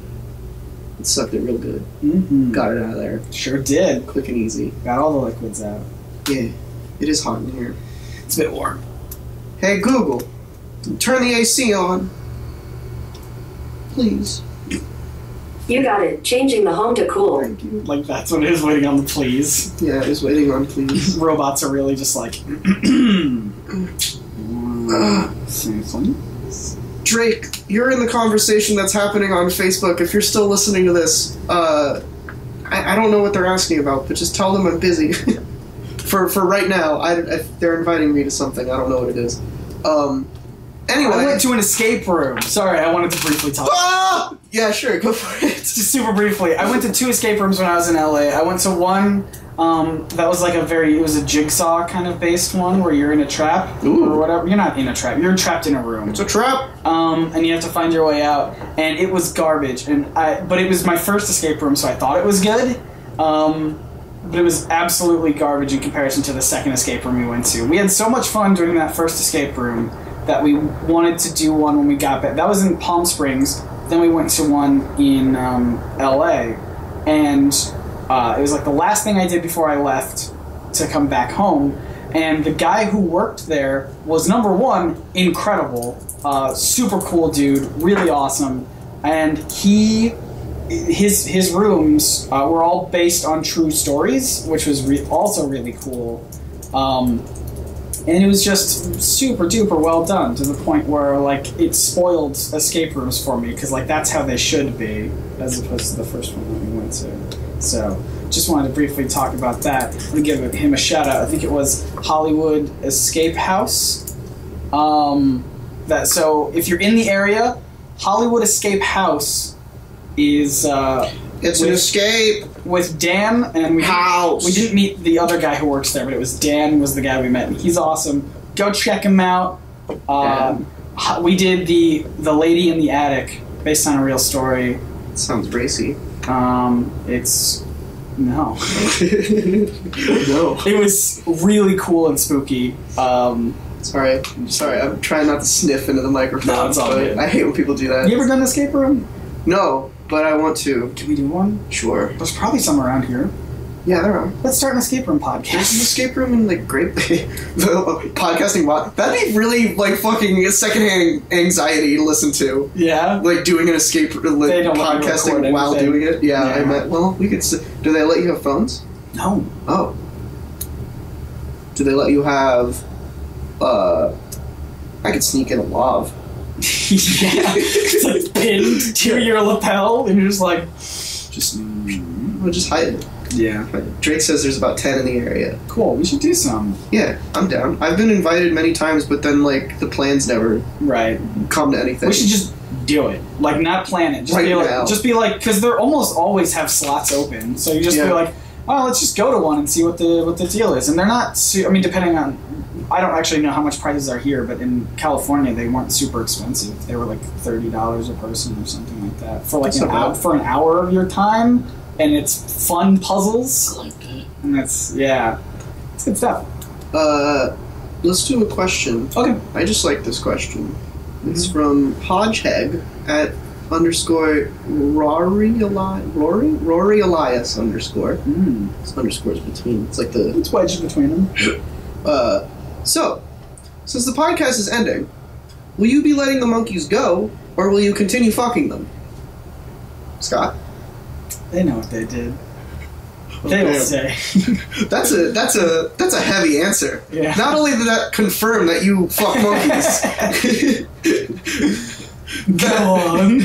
It sucked it real good. Mm-hmm. Got it out of there. Sure did. Quick and easy. Got all the liquids out. Yeah. It is hot in here. It's a bit warm. Hey Google, turn the AC on. Please. You got it. Changing the home to cool. Thank you. Like, that's what it is, waiting on the please. Yeah, I was waiting on please. Robots are really just like... Drake, you're in the conversation that's happening on Facebook. If you're still listening to this, I don't know what they're asking about, but just tell them I'm busy. for right now, they're inviting me to something. I don't know what it is. Anyway. I went to an escape room. Sorry, I wanted to briefly talk. Ah! Yeah, sure, go for it. Just super briefly. I went to 2 escape rooms when I was in LA. I went to one that was like it was a jigsaw kind of based one where you're in a trap. Ooh. Or whatever. You're not in a trap. You're trapped in a room. It's a trap. And you have to find your way out. And it was garbage. But it was my first escape room, so I thought it was good. But it was absolutely garbage in comparison to the second escape room we went to. We had so much fun doing that first escape room that we wanted to do one when we got back. That was in Palm Springs. Then we went to one in LA. And it was like the last thing I did before I left to come back home. And the guy who worked there was, number one, incredible. Super cool dude. Really awesome. And his rooms were all based on true stories, which was also really cool. And it was just super duper well done to the point where like it spoiled escape rooms for me because like that's how they should be as opposed to the first one that we went to. So just wanted to briefly talk about that and give him a shout out. I think it was Hollywood Escape House. So if you're in the area, Hollywood Escape House is It's an escape. with Dan, and we didn't meet the other guy who works there, but it was Dan was the guy we met, and he's awesome. Go check him out. We did the Lady in the Attic based on a real story. Sounds racy. It's no. No. It was really cool and spooky. Sorry, I'm trying not to sniff into the microphone. No, it's all but good. I hate when people do that. You ever done an escape room? No, but I want to. Can we do one? Sure. There's probably some around here. Yeah, there are. Let's start an escape room There's an podcast. escape room in like Great Bay. Podcasting. That'd be really like fucking secondhand anxiety to listen to. Yeah. Like doing an escape They don't let you podcasting record while anything. doing it. Yeah, Yeah. I meant. Well, we could. Do they let you have phones? No. Oh. Do they let you have? I could sneak in a lav. Yeah. It's like pinned to your lapel, and you're just like, We'll just hide it. yeah. Drake says there's about 10 in the area. Cool. We should do some. Yeah, I'm down. I've been invited many times, but then like the plans never Right. come to anything. We should just do it. Like, not plan it. Just Right be like, now. because they almost always have slots open. So you just be Yeah. like, oh, let's just go to one and see what the deal is. And they're not. I mean, depending on. I don't actually know how much prices are here, but in California they weren't super expensive. They were like $30 a person or something like that for like That's not bad. for an hour of your time. and it's fun puzzles. I like that. And that's, yeah. It's good stuff. Let's do a question. Okay. I just like this question. It's from Hodgeheg at _Rory Elias _. It's underscores between. It's like the... It's wedged between them. So, since the podcast is ending, will you be letting the monkeys go, or will you continue fucking them? Scott? They know what they did. They will say. That's a heavy answer. Yeah. Not only did that confirm that you fuck monkeys, Go on.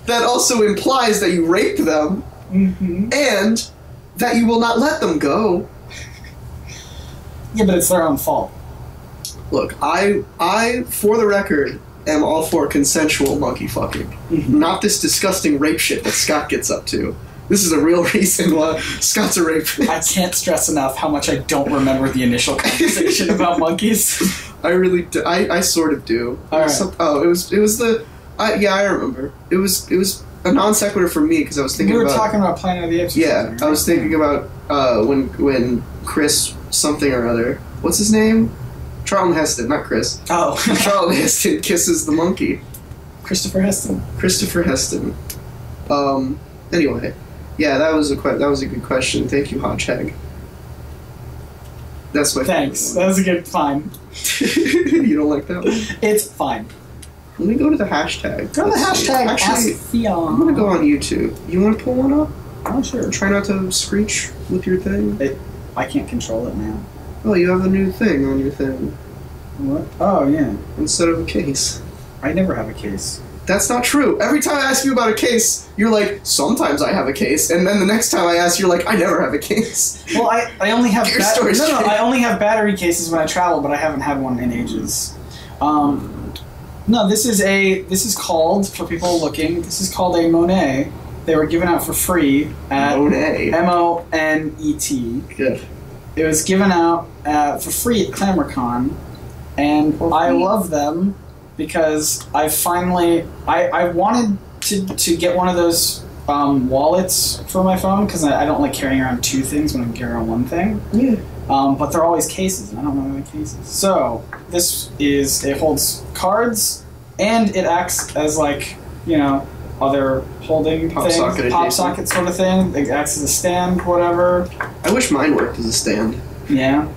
that also implies that you raped them, and that you will not let them go. Yeah, but it's their own fault. Look, I, for the record, am all for consensual monkey fucking. Not this disgusting rape shit that Scott gets up to. This is a real reason why Scott's a rapist. I can't stress enough how much I don't remember the initial conversation about monkeys. I really do. I sort of do. All right. It was the... yeah, I remember. It was a non sequitur for me because I was thinking We were about... talking about Planet of the Apes. Or Yeah, something, I right? was thinking about when Chris something or other... What's his name? Charlton Heston, not Chris. Oh. Charlton Heston kisses the monkey. Christopher Heston. Christopher Heston. Anyway, yeah, that was a good question. Thank you, Hodgeheg. That's my Thanks. That was a good fine. You don't like that one? It's fine. Let me go to the hashtag. Go to the Let's see. hashtag Actually, AskTheon. I'm gonna go on YouTube. You want to pull one up? Oh, sure. Try not to screech with your thing. I can't control it now. Oh, you have a new thing on your thing What? Oh, yeah. instead of a case. I never have a case. That's not true. Every time I ask you about a case, you're like, sometimes I have a case, and then the next time I ask, you're like, I never have a case. Well, I only have... Get your story straight. I only have battery cases when I travel, but I haven't had one in ages. No, this is called, for people looking, this is called a Monet. They were given out for free at... Monet. M-O-N-E-T. Good. It was given out for free at ClamorCon, and I love them because I finally... I wanted to get one of those wallets for my phone because I don't like carrying around two things when I can carry around one thing. Yeah. But they're always cases, and I don't know the cases. So, it holds cards, and it acts as like, other holding Pop things. socket Pop adjacent. socket sort of thing. It acts as a stand, whatever. I wish mine worked as a stand. Yeah.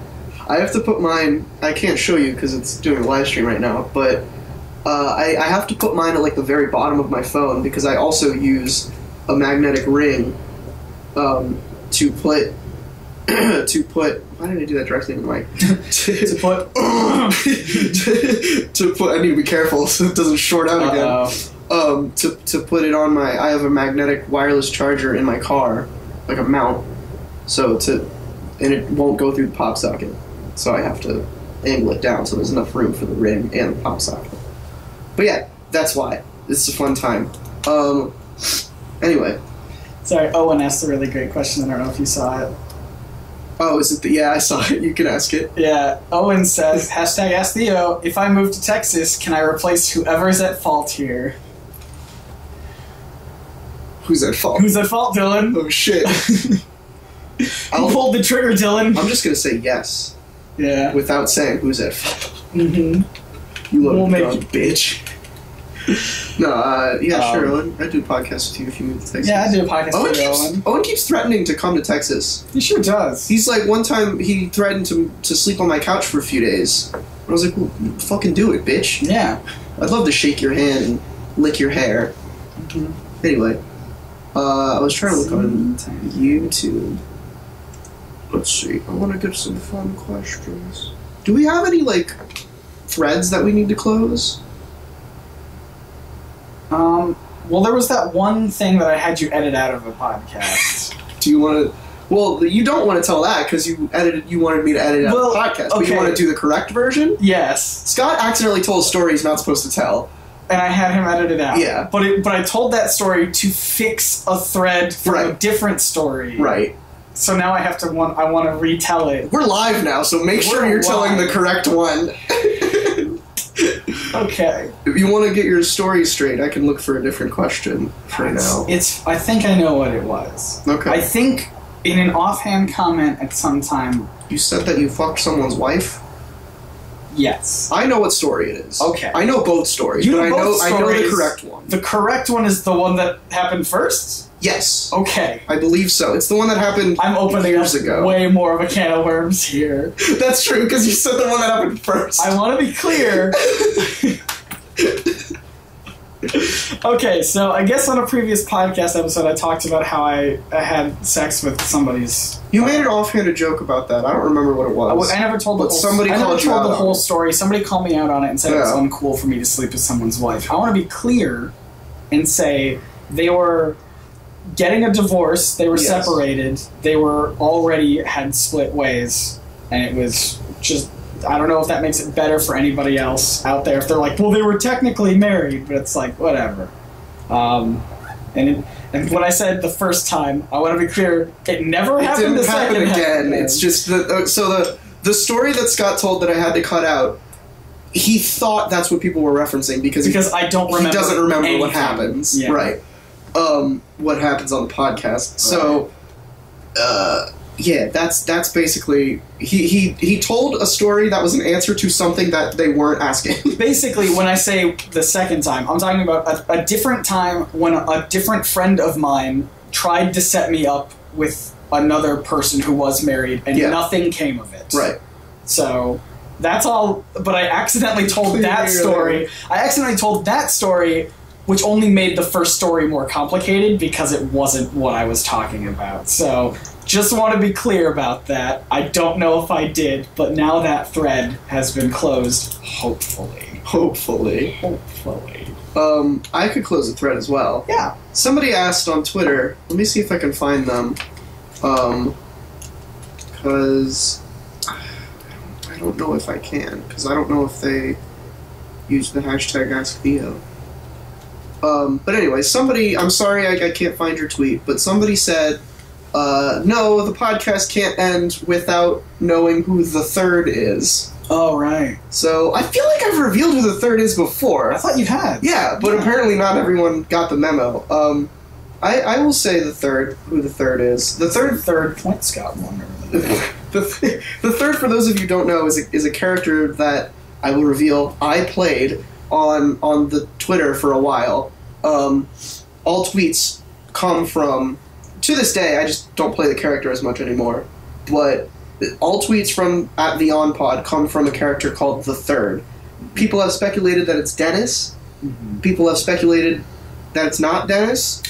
I have to put mine... I can't show you because it's doing a live stream right now, but I have to put mine at like the very bottom of my phone because I also use a magnetic ring to put... Why did I do that directly in the mic? To put... to put... I need to be careful so it doesn't short out again. To put it on my... I have a magnetic wireless charger in my car, like a mount, and it won't go through the pop socket. So I have to angle it down so there's enough room for the ring and the pop socket. But yeah, that's why. It's a fun time. Anyway. Sorry, Owen asked a really great question. I don't know if you saw it. Oh, is it the... Yeah, I saw it. You can ask it. Yeah, Owen says, hashtag AskTheo, if I move to Texas, can I replace whoever's at fault here? Who's at fault? Who's at fault, Dylan? Oh, shit. Who pulled the trigger, Dylan? I'm just going to say yes. Yeah. Without saying who's at fault. Mm-hmm. You little We'll make drunk bitch. No, yeah, sure, Um, Owen. I do podcasts with you if you move to Texas. Yeah, I do a podcast with Owen. Owen keeps threatening to come to Texas. He sure does. He's like, one time he threatened to sleep on my couch for a few days. I was like, well, fucking do it, bitch. Yeah. I'd love to shake your hand and lick your hair. Mm-hmm. Anyway, I was trying to look on YouTube. Let's see. I want to get some fun questions. Do we have any, like, threads that we need to close? Well, there was that one thing that I had you edit out of a podcast. Do you want to... Well, you don't want to tell that because you wanted me to edit out the podcast. But okay. you want to do the correct version? Yes. Scott accidentally told a story he's not supposed to tell. And I had him edit it out. Yeah. But I told that story to fix a thread from a different story. Right. So now I want to retell it. We're live now, so make sure you're telling the correct one. Okay. If you want to get your story straight, I can look for a different question for now. I think I know what it was. Okay. I think in an offhand comment at some time, You said that you fucked someone's wife? yes. I know what story it is. Okay. I know both stories, You but know both I know the stories. correct one. The correct one is the one that happened first? Yes. Okay. I believe so. It's the one that happened I'm opening years up ago. way more of a can of worms here. That's true, because you said the one that happened first. I want to be clear. Okay, so I guess on a previous podcast episode, I talked about how I had sex with somebody's. You made an offhanded joke about that. I don't remember what it was. I never told the But whole. somebody I never called you told out the on whole it. story. Somebody called me out on it and said it was Yeah. uncool for me to sleep with someone's wife. I want to be clear and say they were getting a divorce. They were Yes. separated. They were already had split ways, and it was just. I don't know if that makes it better for anybody else out there. If they're like, well, they were technically married, but it's like whatever. And when I said the first time, I want to be clear, it never It happened. didn't The happen second again. time. It's just the story that Scott told that I had to cut out. He thought that's what people were referencing because I don't remember. he doesn't remember what anything. happens. Yeah. Right. What happens on the podcast. So, yeah, that's basically he told a story that was an answer to something that they weren't asking. Basically, when I say the second time, I'm talking about a different time when a different friend of mine tried to set me up with another person who was married, and Yeah. nothing came of it. Right. So that's all. But I accidentally told that story. I accidentally told that story, which only made the first story more complicated because it wasn't what I was talking about. So just want to be clear about that. I don't know if I did, but now that thread has been closed. Hopefully. Hopefully. I could close the thread as well. Yeah. Somebody asked on Twitter. Let me see if I can find them. Because I don't know if I can. Because I don't know if they use the hashtag AskTheo. But anyway, somebody. I'm sorry I can't find your tweet, but somebody said, no, the podcast can't end without knowing who the third is. Oh, right. So I feel like I've revealed who the third is before. I thought you had. Yeah, but apparently not everyone got the memo. I will say who the third is. The Third point scout wonder. the third, for those of you who don't know, is a character that I will reveal I played on the Twitter for a while. All tweets come from, to this day, I just don't play the character as much anymore, but all tweets from at the OnPod come from a character called the Third. People have speculated that it's Dennis. Mm-hmm. People have speculated that it's not Dennis.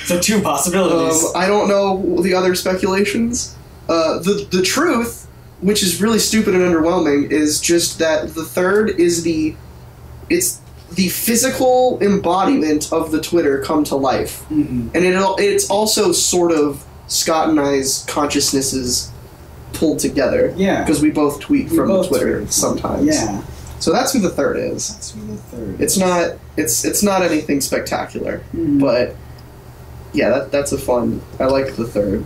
So two possibilities. I don't know the other speculations. The truth, which is really stupid and underwhelming, is just that the Third is the physical embodiment of the Twitter come to life. Mm-hmm. And it's also sort of Scott and I's consciousnesses pulled together. Yeah. Because we both tweet from both Twitter tweet. sometimes. Yeah. So that's who the Third is. That's who the third It's not anything spectacular, Mm. but yeah, that's a fun. I like the Third.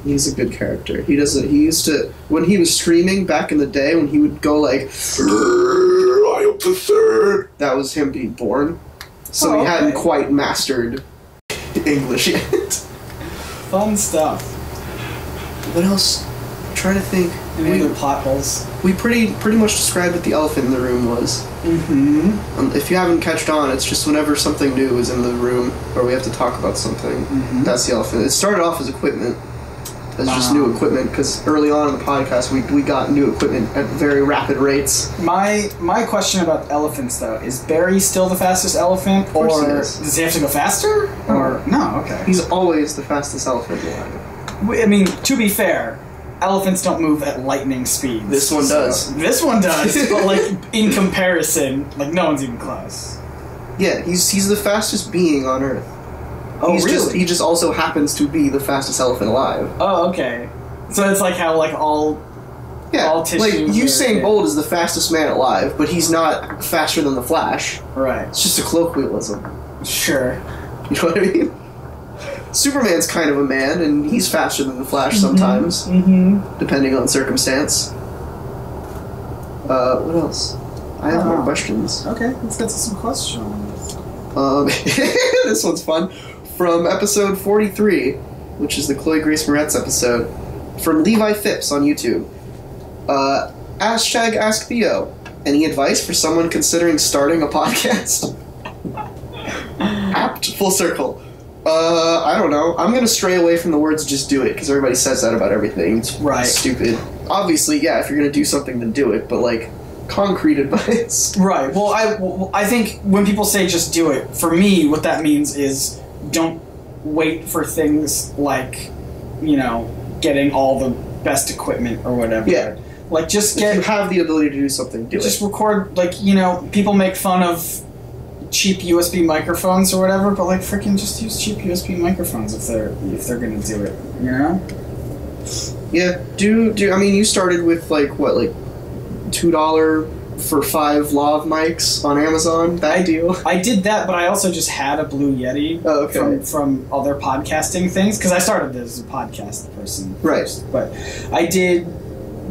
He's a good character. He used to, when he was streaming back in the day, when he would go like, I am the Third. That was him being born. So Oh, he hadn't okay. quite mastered English yet. Fun stuff. What else? I'm trying to think. Any other plot holes? We pretty much described what the elephant in the room was. Mm-hmm. If you haven't catched on, it's just whenever something new is in the room, or we have to talk about something, that's the elephant. It started off as equipment, as just new equipment, because early on in the podcast, we got new equipment at very rapid rates. My question about elephants, though, is Barry still the fastest elephant, course or he is. does he have to go faster? Or no? Okay. He's always the fastest elephant alive. I mean, to be fair, elephants don't move at lightning speeds. This one does. This one does, but like in comparison, like no one's even close. Yeah, he's the fastest being on Earth. Oh, He just also happens to be the fastest elephant alive. Oh, okay. So it's like how like all Like tissues Usain are- Bolt is the fastest man alive, but he's not faster than the Flash. right. It's just a colloquialism. Sure. You know what I mean? Superman's kind of a man, and he's faster than the Flash sometimes, depending on circumstance. What else? I have more questions. Okay, let's get to some questions. This one's fun. From episode 43, which is the Chloe Grace Moretz episode, from Levi Phipps on YouTube. Hashtag Ask Theo. Any advice for someone considering starting a podcast? Apt. Full circle. I don't know. I'm gonna stray away from the words "just do it" because everybody says that about everything. It's Right. stupid. Obviously, yeah. If you're gonna do something, then do it. But like, concrete advice. Right. Well, I think when people say just do it, for me, what that means is don't wait for things like, getting all the best equipment or whatever. Yeah. Like, just If you get, have the ability to do something, do just it. record, like, people make fun of cheap USB microphones or whatever, but like, freaking just use cheap USB microphones if they're gonna do it, Yeah. Do. I mean, you started with like $2 for 5 lav mics on Amazon. Bad deal. I did that, but I also just had a Blue Yeti Oh, okay. from other podcasting things, because I started as a podcast person Right. first. But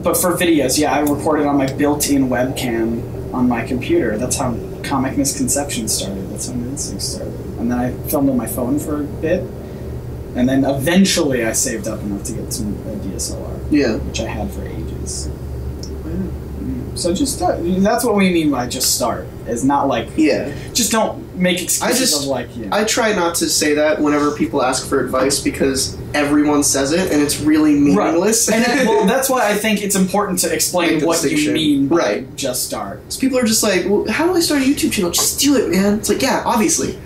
but for videos, yeah, I recorded on my built-in webcam on my computer. That's how Comic Misconceptions started. That's how Instinct started. And then I filmed on my phone for a bit, and then eventually I saved up enough to get a DSLR, Yeah. which I had for ages. So just start. That's what we mean by just start. Is not like, Yeah. just don't make excuses of like, I try not to say that whenever people ask for advice because everyone says it and it's really meaningless. Right. And that's why I think it's important to explain Make the what you distinction. mean by Right. just start. So people are just like, well, how do I start a YouTube channel? Just do it, man. It's like, yeah, obviously.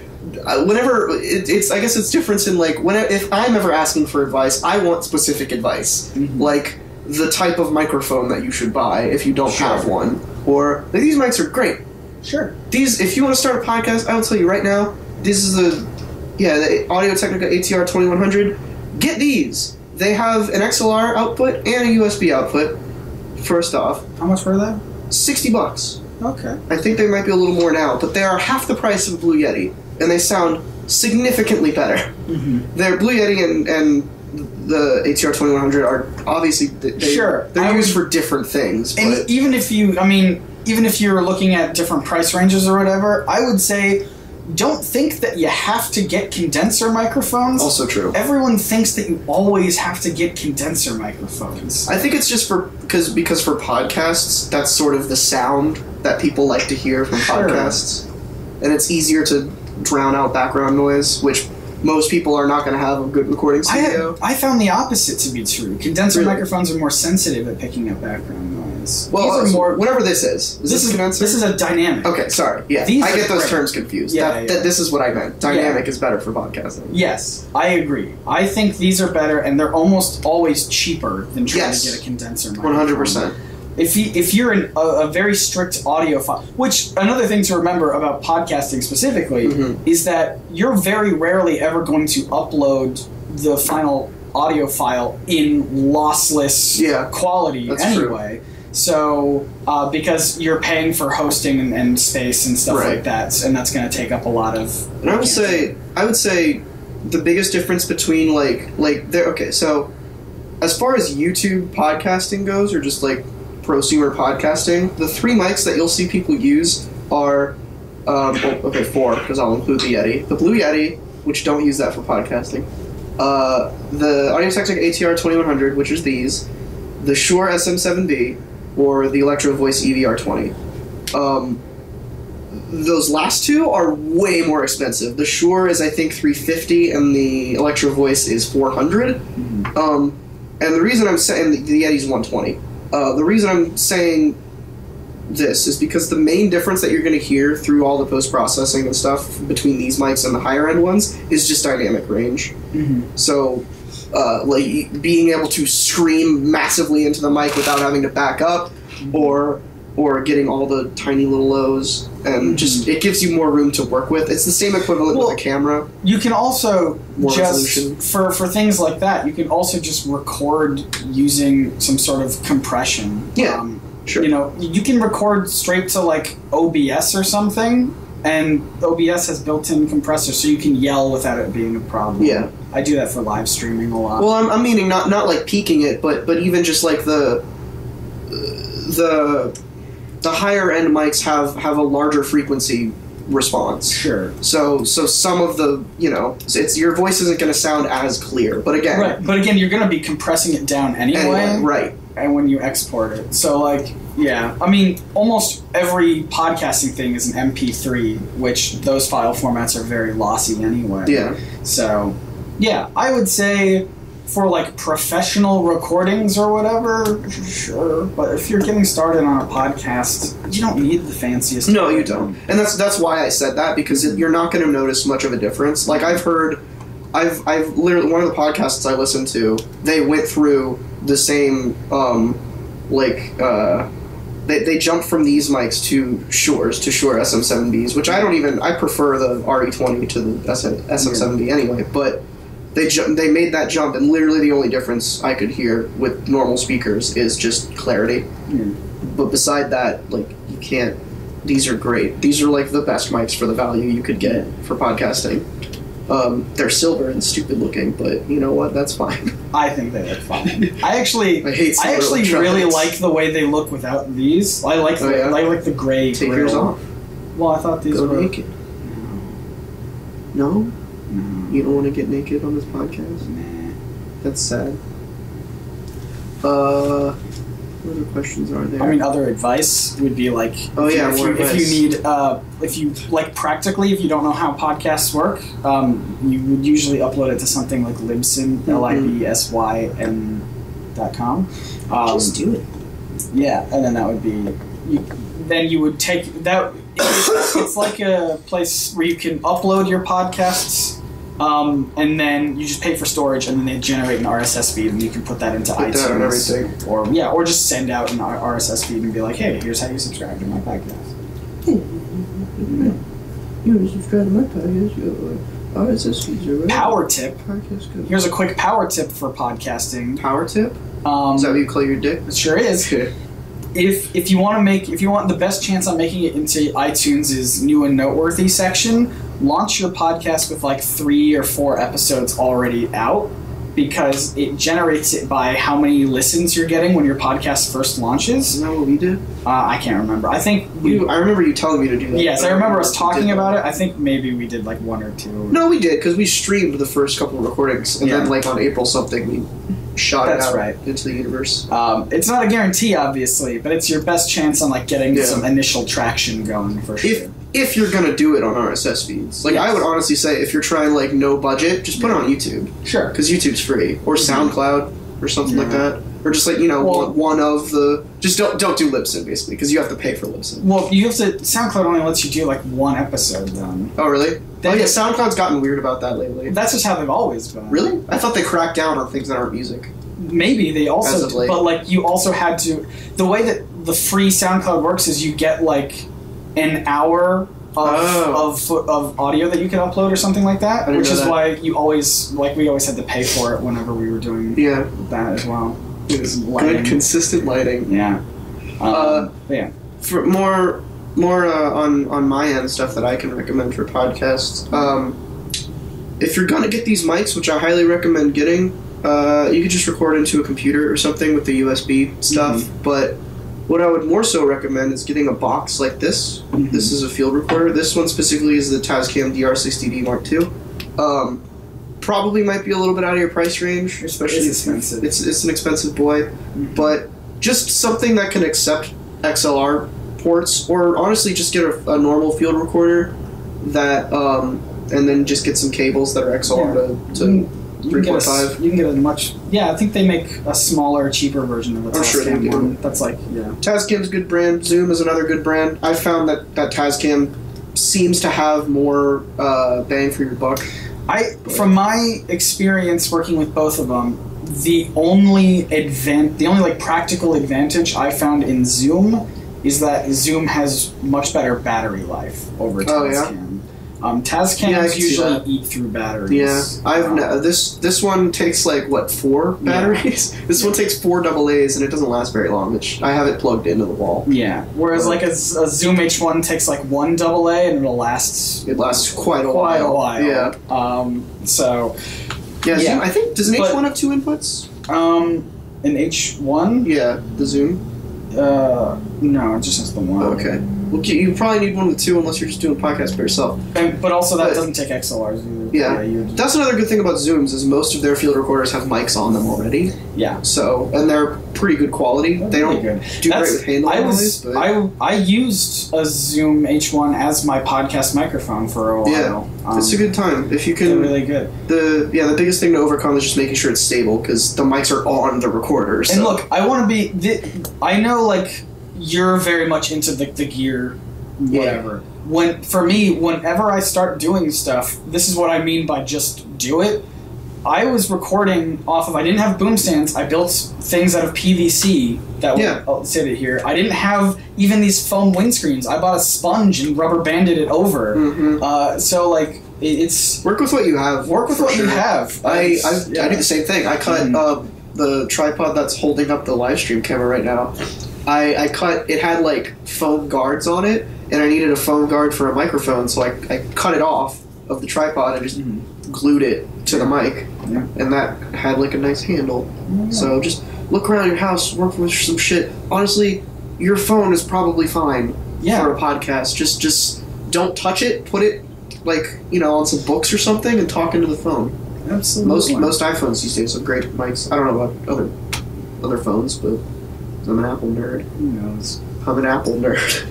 Whenever it's, I guess it's different in like if I'm ever asking for advice, I want specific advice, like the type of microphone that you should buy if you don't have one, or like, these mics are great. Sure. These, if you want to start a podcast, I will tell you right now, this is the Audio-Technica ATR 2100. Get these. They have an XLR output and a USB output. First off, How much were they? $60. Okay. I think they might be a little more now, but they are half the price of a Blue Yeti, and they sound significantly better. Their Blue Yeti and the ATR 2100 are obviously Sure. they're used for different things. And But even if you're looking at different price ranges or whatever, I would say don't think that you have to get condenser microphones. also true. Everyone thinks that you always have to get condenser microphones. I think it's just because for podcasts, that's sort of the sound that people like to hear from Sure. podcasts, and it's easier to drown out background noise, which most people are not going to have a good recording studio. I found the opposite to be true. Condenser Really? microphones are more sensitive at picking up background noise. Well, These are more. whatever this is. Is this condenser? This is a dynamic. Okay, sorry. Yeah, These I are get those great. terms confused. Yeah, yeah. This is what I meant. Dynamic is better for podcasting. Yes, I agree. I think these are better, and they're almost always cheaper than trying Yes. to get a condenser microphone. 100%. If you're a very strict audiophile, which another thing to remember about podcasting specifically is that you're very rarely ever going to upload the final audio file in lossless quality that's anyway. So because you're paying for hosting and space and stuff Right. like that, and that's going to take up a lot of. And I would say the biggest difference between so as far as YouTube podcasting goes, or just like prosumer podcasting, the 3 mics that you'll see people use are 4, because I'll include the Yeti, the Blue Yeti, which don't use that for podcasting, the Audio-Technica ATR 2100, which is these, the Shure SM7B, or the Electro Voice EVR20. Those last 2 are way more expensive. The Shure is, I think, $350, and the Electro Voice is $400. And the reason I'm saying the Yeti's $120. The reason I'm saying this is because the main difference that you're going to hear through all the post-processing and stuff between these mics and the higher-end ones is just dynamic range. So, being able to scream massively into the mic without having to back up, or getting all the tiny little lows, and just it gives you more room to work with. It's the same equivalent with a camera. You can also More just resolution. for things like that. You can also just record using some sort of compression. Yeah, sure. You can record straight to like OBS or something, and OBS has built-in compressors, so you can yell without it being a problem. Yeah. I do that for live streaming a lot. Well, I'm meaning not like peaking it, but even just like the the higher end mics have a larger frequency response. Sure. So some of the, it's your voice isn't going to sound as clear. But again, right. But again, you're going to be compressing it down anyway. Right. And when you export it, so like, yeah, I mean, almost every podcasting thing is an MP3, which those file formats are very lossy anyway. Yeah. So, yeah, I would say for like professional recordings or whatever, sure. But if you're getting started on a podcast, you don't need the fanciest. No, you don't. And that's why I said that, because you're not going to notice much of a difference. Like I've literally, one of the podcasts I listened to, they went through the same they jumped from these mics to Shure SM7Bs, which I prefer the RE20 to the SM7B anyway, but they made that jump, and literally the only difference I could hear with normal speakers is just clarity. But beside that, like, you can't, these are great. These are like the best mics for the value you could get for podcasting. They're silver and stupid looking, but you know what? That's fine. I think they look fine. I actually really like the way they look without these. I like the gray. Take yours off. Well, I thought these were naked. No? You don't want to get naked on this podcast? Nah. That's sad. What other questions are there? I mean, other advice would be like, if you like practically, if you don't know how podcasts work, you would usually upload it to something like Libsyn, libsyn.com. Just do it. Yeah, and then that would be. Then you would take that. It's like a place where you can upload your podcasts. And then you just pay for storage, and then they generate an RSS feed, and you can put that into iTunes, and everything. or just send out an RSS feed and be like, "Hey, here's how you subscribe to my podcast." You subscribe to my podcast. Your RSS feeds are right. Power tip. Podcast good. Here's a quick power tip for podcasting. Power tip? Is that what you call your dick? It sure is. If you want the best chance on making it into iTunes' new and noteworthy section, launch your podcast with like 3 or 4 episodes already out, because it generates it by how many listens you're getting when your podcast first launches. Isn't that what we did? I can't remember. I think I remember you telling me to do that. Yes, I remember us talking about it. I think maybe we did like 1 or 2. No, we did, because we streamed the first couple of recordings, and then like on April something we shot it out into the universe. It's not a guarantee, obviously, but it's your best chance on like getting some initial traction going for sure. If you're gonna do it on RSS feeds, like I would honestly say, if you're trying like no budget, just put it on YouTube. Sure, because YouTube's free, or SoundCloud, or something like that, or just like one of the. Just don't do Libsyn basically, because you have to pay for Libsyn. Well, you have to. SoundCloud only lets you do like 1 episode then. Oh really? SoundCloud's gotten weird about that lately. That's just how they've always been. Really? I thought they cracked down on things that aren't music. Maybe they also, but like you also had to. The way that the free SoundCloud works is you get like an hour of audio that you can upload or something like that, which is why we always had to pay for it whenever we were doing that as well. It was good, consistent lighting. Yeah. Yeah. For more on my end stuff that I can recommend for podcasts. If you're gonna get these mics, which I highly recommend getting, you could just record into a computer or something with the USB stuff. But what I would more so recommend is getting a box like this. This is a field recorder. This one specifically is the Tascam DR60D Mark II. Probably might be a little bit out of your price range, especially it's expensive. It's an expensive boy, but just something that can accept XLR ports, or honestly just get a normal field recorder that, and then just get some cables that are XLR to 3.5. You can get a much. Yeah, I think they make a smaller, cheaper version of the Tascam sure they do. one. That's like Tascam's a good brand. Zoom is another good brand. I found that Tascam seems to have more bang for your buck. From my experience working with both of them, the only like practical advantage I found in Zoom is that Zoom has much better battery life over Tascam. Tascams usually eat through batteries. Yeah, this one takes like 4 batteries. This one takes 4 AA's and it doesn't last very long. Which I have it plugged into the wall. Yeah, whereas like a Zoom H1 takes like 1 AA and it'll last. It lasts quite a while. Yeah. So. Yeah. Zoom, I think does an H1 have 2 inputs? An H1? Yeah, the Zoom. No, it just has the one. Okay. Well, you probably need one of the two unless you're just doing a podcast by yourself. But also that doesn't take XLRs either. Yeah. you would That's another good thing about Zooms is most of their field recorders have mics on them already. yeah. So, and they're pretty good quality. They don't Pretty good. do great with handle noise, but I used a Zoom H1 as my podcast microphone for a while. yeah, it's a good time if you They're can. really good. The biggest thing to overcome is just making sure it's stable because the mics are on the recorder. So. And look, I want to be. I know, like, you're very much into the gear, whatever. For me, whenever I start doing stuff, this is what I mean by just do it. I was recording off of. I didn't have boom stands. I built things out of PVC that would sit it here. I didn't have even these foam windscreens. I bought a sponge and rubber banded it over. Mm-hmm. So like it's work with what you have. Work with what you have. I do the same thing. I cut the tripod that's holding up the live stream camera right now. I cut. It had like foam guards on it, and I needed a foam guard for a microphone, so I cut it off of the tripod and just glued it to the mic, and that had like a nice handle. So just look around your house, work with some shit. Honestly, your phone is probably fine for a podcast. Just don't touch it. Put it like on some books or something and talk into the phone. Absolutely. Most iPhones these days have great mics. I don't know about other phones, but I'm an Apple nerd. Who knows? I'm an Apple nerd.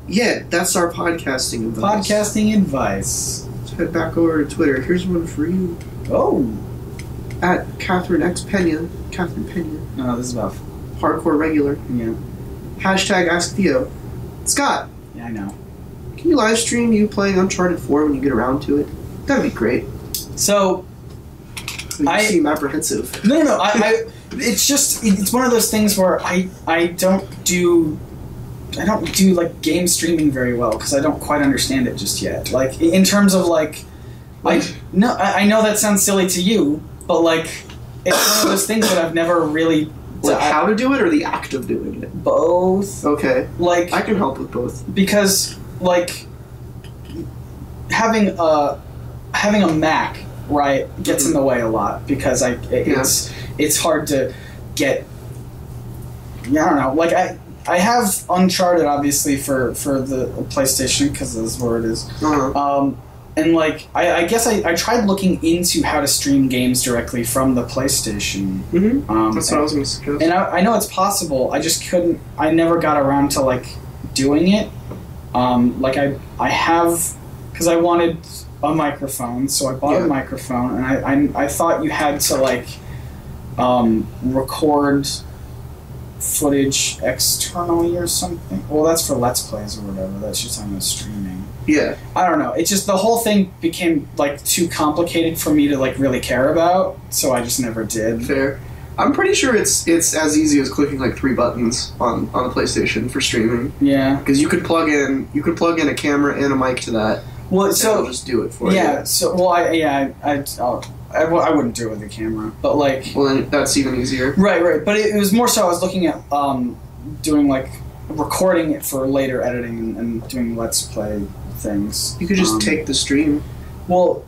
Yeah, that's our podcasting advice. Podcasting advice. Let's head back over to Twitter. Here's one for you. Oh. At Catherine X Pena. Catherine Pena. No, this is about Hardcore regular. yeah. Hashtag Ask Theo. Scott, Yeah, I know. can you live stream you playing Uncharted 4 when you get around to it? That'd be great. So You seem apprehensive. No. It's one of those things where I don't do like game streaming very well because I don't quite understand it just yet. Like in terms of like, I know that sounds silly to you, but like it's one of those things that I've never really Like how to do it or the act of doing it? both. Okay. Like I can help with both. because like having a Mac right gets in the way a lot because it's hard to get. Yeah, I don't know. Like I have Uncharted obviously for the PlayStation because that's where it is. Uh-huh. And like I guess I tried looking into how to stream games directly from the PlayStation. Mm-hmm. That's what I was going to suggest. And I know it's possible. I just couldn't. I never got around to like doing it. Like I have because I wanted a microphone, so I bought a microphone, and I thought you had to like record footage externally or something. Well, that's for Let's Plays or whatever. That's just talking about streaming. Yeah. I don't know. It's just the whole thing became like too complicated for me to like really care about, so I just never did. Fair. I'm pretty sure it's as easy as clicking like 3 buttons on a PlayStation for streaming. Yeah. Because you could plug in a camera and a mic to that. Well, and so it'll just do it for you. yeah. So well, I wouldn't do it with the camera, but like. Well, then that's even easier. Right. But it was more so I was looking at doing like recording it for later editing and doing Let's Play things. You could just take the stream well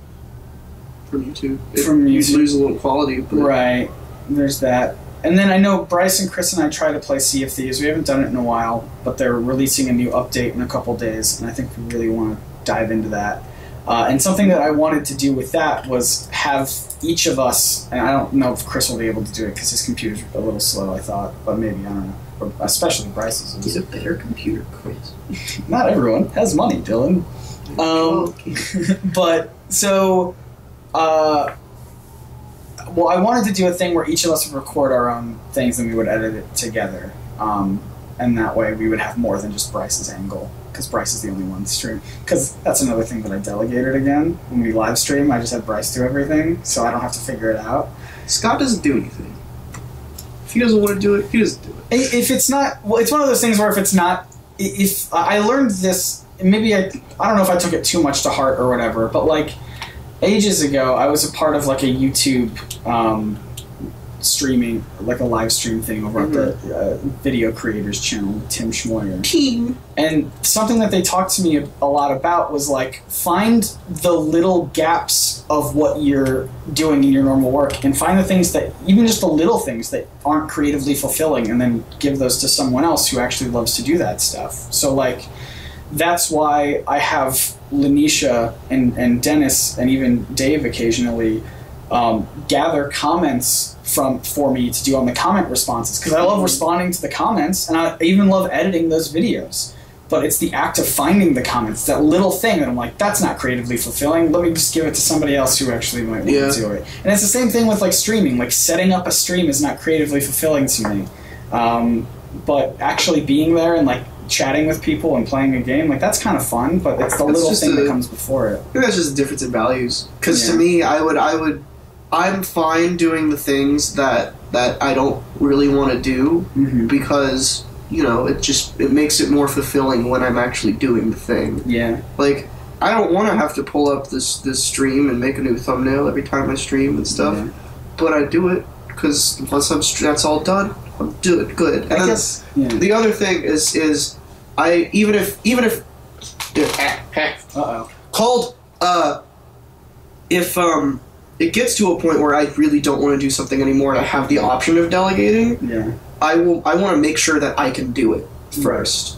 from YouTube. From You'd YouTube. lose a little quality. But right. There's that. And then I know Bryce and Chris and I try to play Sea of Thieves. We haven't done it in a while, but they're releasing a new update in a couple days, and I think we really want to dive into that. And something that I wanted to do with that was have each of us, and I don't know if Chris will be able to do it because his computer's a little slow, I thought, but maybe, I don't know. Or especially Bryce's. He's a better computer quiz. Not everyone has money, Dylan. But, so, well, I wanted to do a thing where each of us would record our own things and we would edit it together. And that way we would have more than just Bryce's angle, because Bryce is the only one stream. Because that's another thing that I delegated again. When we live stream, I just have Bryce do everything, so I don't have to figure it out. Scott doesn't do anything. If he doesn't want to do it, he doesn't do it. If it's not, well, it's one of those things where if I learned this, maybe I don't know if I took it too much to heart or whatever, but like ages ago, I was a part of like a YouTube streaming, like a live stream thing over at the video creators channel, Tim Schmoyer. Team. And something that they talked to me a lot about was like, find the little gaps of what you're doing in your normal work and find the things that, even just the little things that aren't creatively fulfilling, and then give those to someone else who actually loves to do that stuff. So like, that's why I have Lanisha and Dennis and even Dave occasionally gather comments for me to do on the comment responses, because I love responding to the comments, and I even love editing those videos. But it's the act of finding the comments, that little thing that I'm like, that's not creatively fulfilling. Let me just give it to somebody else who actually might want to do it. And it's the same thing with like streaming. Like setting up a stream is not creatively fulfilling to me. But actually being there and like chatting with people and playing a game, like that's kind of fun. But it's the little thing that comes before it. I think that's just a difference in values. Because to me, I'm fine doing the things that I don't really want to do because, you know, it makes it more fulfilling when I'm actually doing the thing. Yeah. Like, I don't want to have to pull up this stream and make a new thumbnail every time I stream and stuff, but I do it because once that's all done, I'm doing good. And I guess the other thing is I even if it gets to a point where I really don't want to do something anymore and I have the option of delegating, I want to make sure that I can do it first.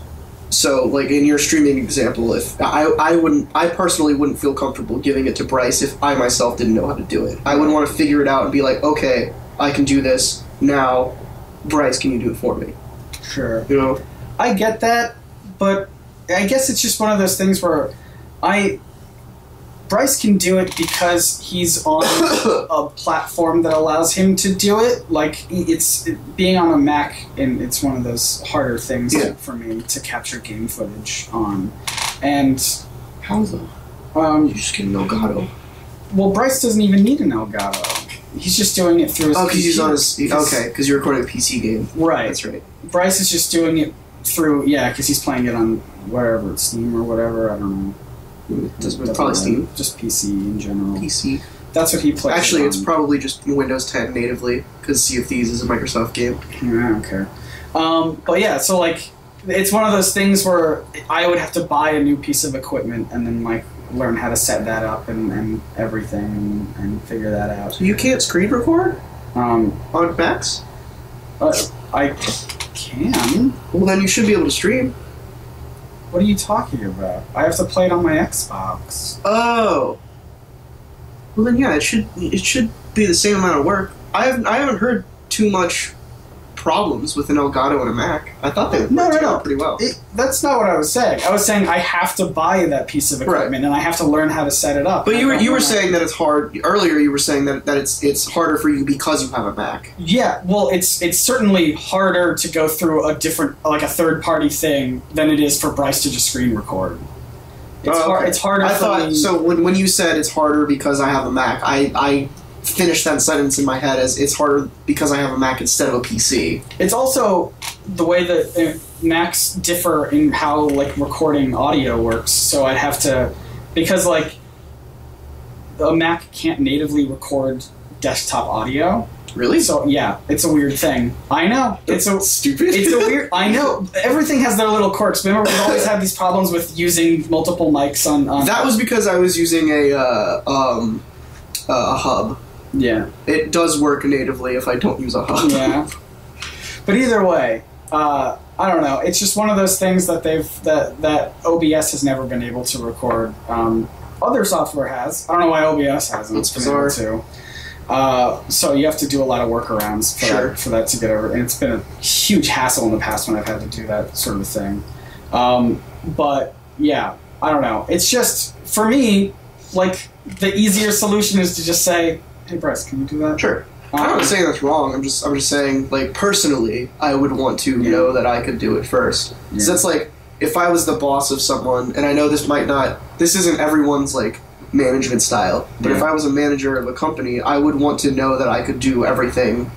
So, like in your streaming example, if I personally wouldn't feel comfortable giving it to Bryce if I myself didn't know how to do it. I would want to figure it out and be like, okay, I can do this now. Bryce, can you do it for me? Sure. You know, I get that, but I guess it's just one of those things where Bryce can do it because he's on a platform that allows him to do it. Like, it's being on a Mac, and it's one of those harder things for me to capture game footage on. And how though? You just get an Elgato. Well, Bryce doesn't even need an Elgato. He's just doing it through his PC. Oh, because he's on his... Okay, because you're recording a PC game. Right. That's right. Bryce is just doing it through... Yeah, because he's playing it on wherever, Steam or whatever, I don't know. Probably Steam. Just PC in general. PC. That's what he plays. Actually, it's probably just Windows 10 natively, because Sea of Thieves is a Microsoft game. Yeah, okay. But yeah, so like, it's one of those things where I would have to buy a new piece of equipment and then like learn how to set that up and everything and figure that out. So you can't screen record on Macs? I can. Well, then you should be able to stream. What are you talking about? I have to play it on my Xbox. Oh. Well then, yeah, it should be the same amount of work. I haven't heard too much problems with an Elgato and a Mac. I thought they worked out pretty well. That's not what I was saying. I was saying I have to buy that piece of equipment and I have to learn how to set it up. But you were saying that it's hard earlier. You were saying that it's harder for you because you have a Mac. Yeah, well, it's certainly harder to go through a different, like a third party thing than it is for Bryce to just screen record. It's harder. I thought so. When you said it's harder because I have a Mac, I finished that sentence in my head as it's harder because I have a Mac instead of a PC. It's also the way that Macs differ in how like recording audio works. So I'd have to, because like a Mac can't natively record desktop audio. Really? So yeah, it's a weird thing. I know. It's so stupid. It's a weird. I know. Everything has their little quirks. Remember, we've always had these problems with using multiple mics on. That was because I was using a hub. Yeah. It does work natively if I don't use a hub. Yeah. But either way, I don't know. It's just one of those things that that OBS has never been able to record. Other software has. I don't know why OBS hasn't. It's bizarre too. So you have to do a lot of workarounds for that to get over. And it's been a huge hassle in the past when I've had to do that sort of thing. But yeah, I don't know. It's just, for me, like, the easier solution is to just say, hey, Bryce, can you do that? Sure. I'm not saying that's wrong. I'm just saying, like, personally, I would want to know that I could do it first. Yeah. So that's like, if I was the boss of someone, and I know this isn't everyone's, like, management style, but if I was a manager of a company, I would want to know that I could do everything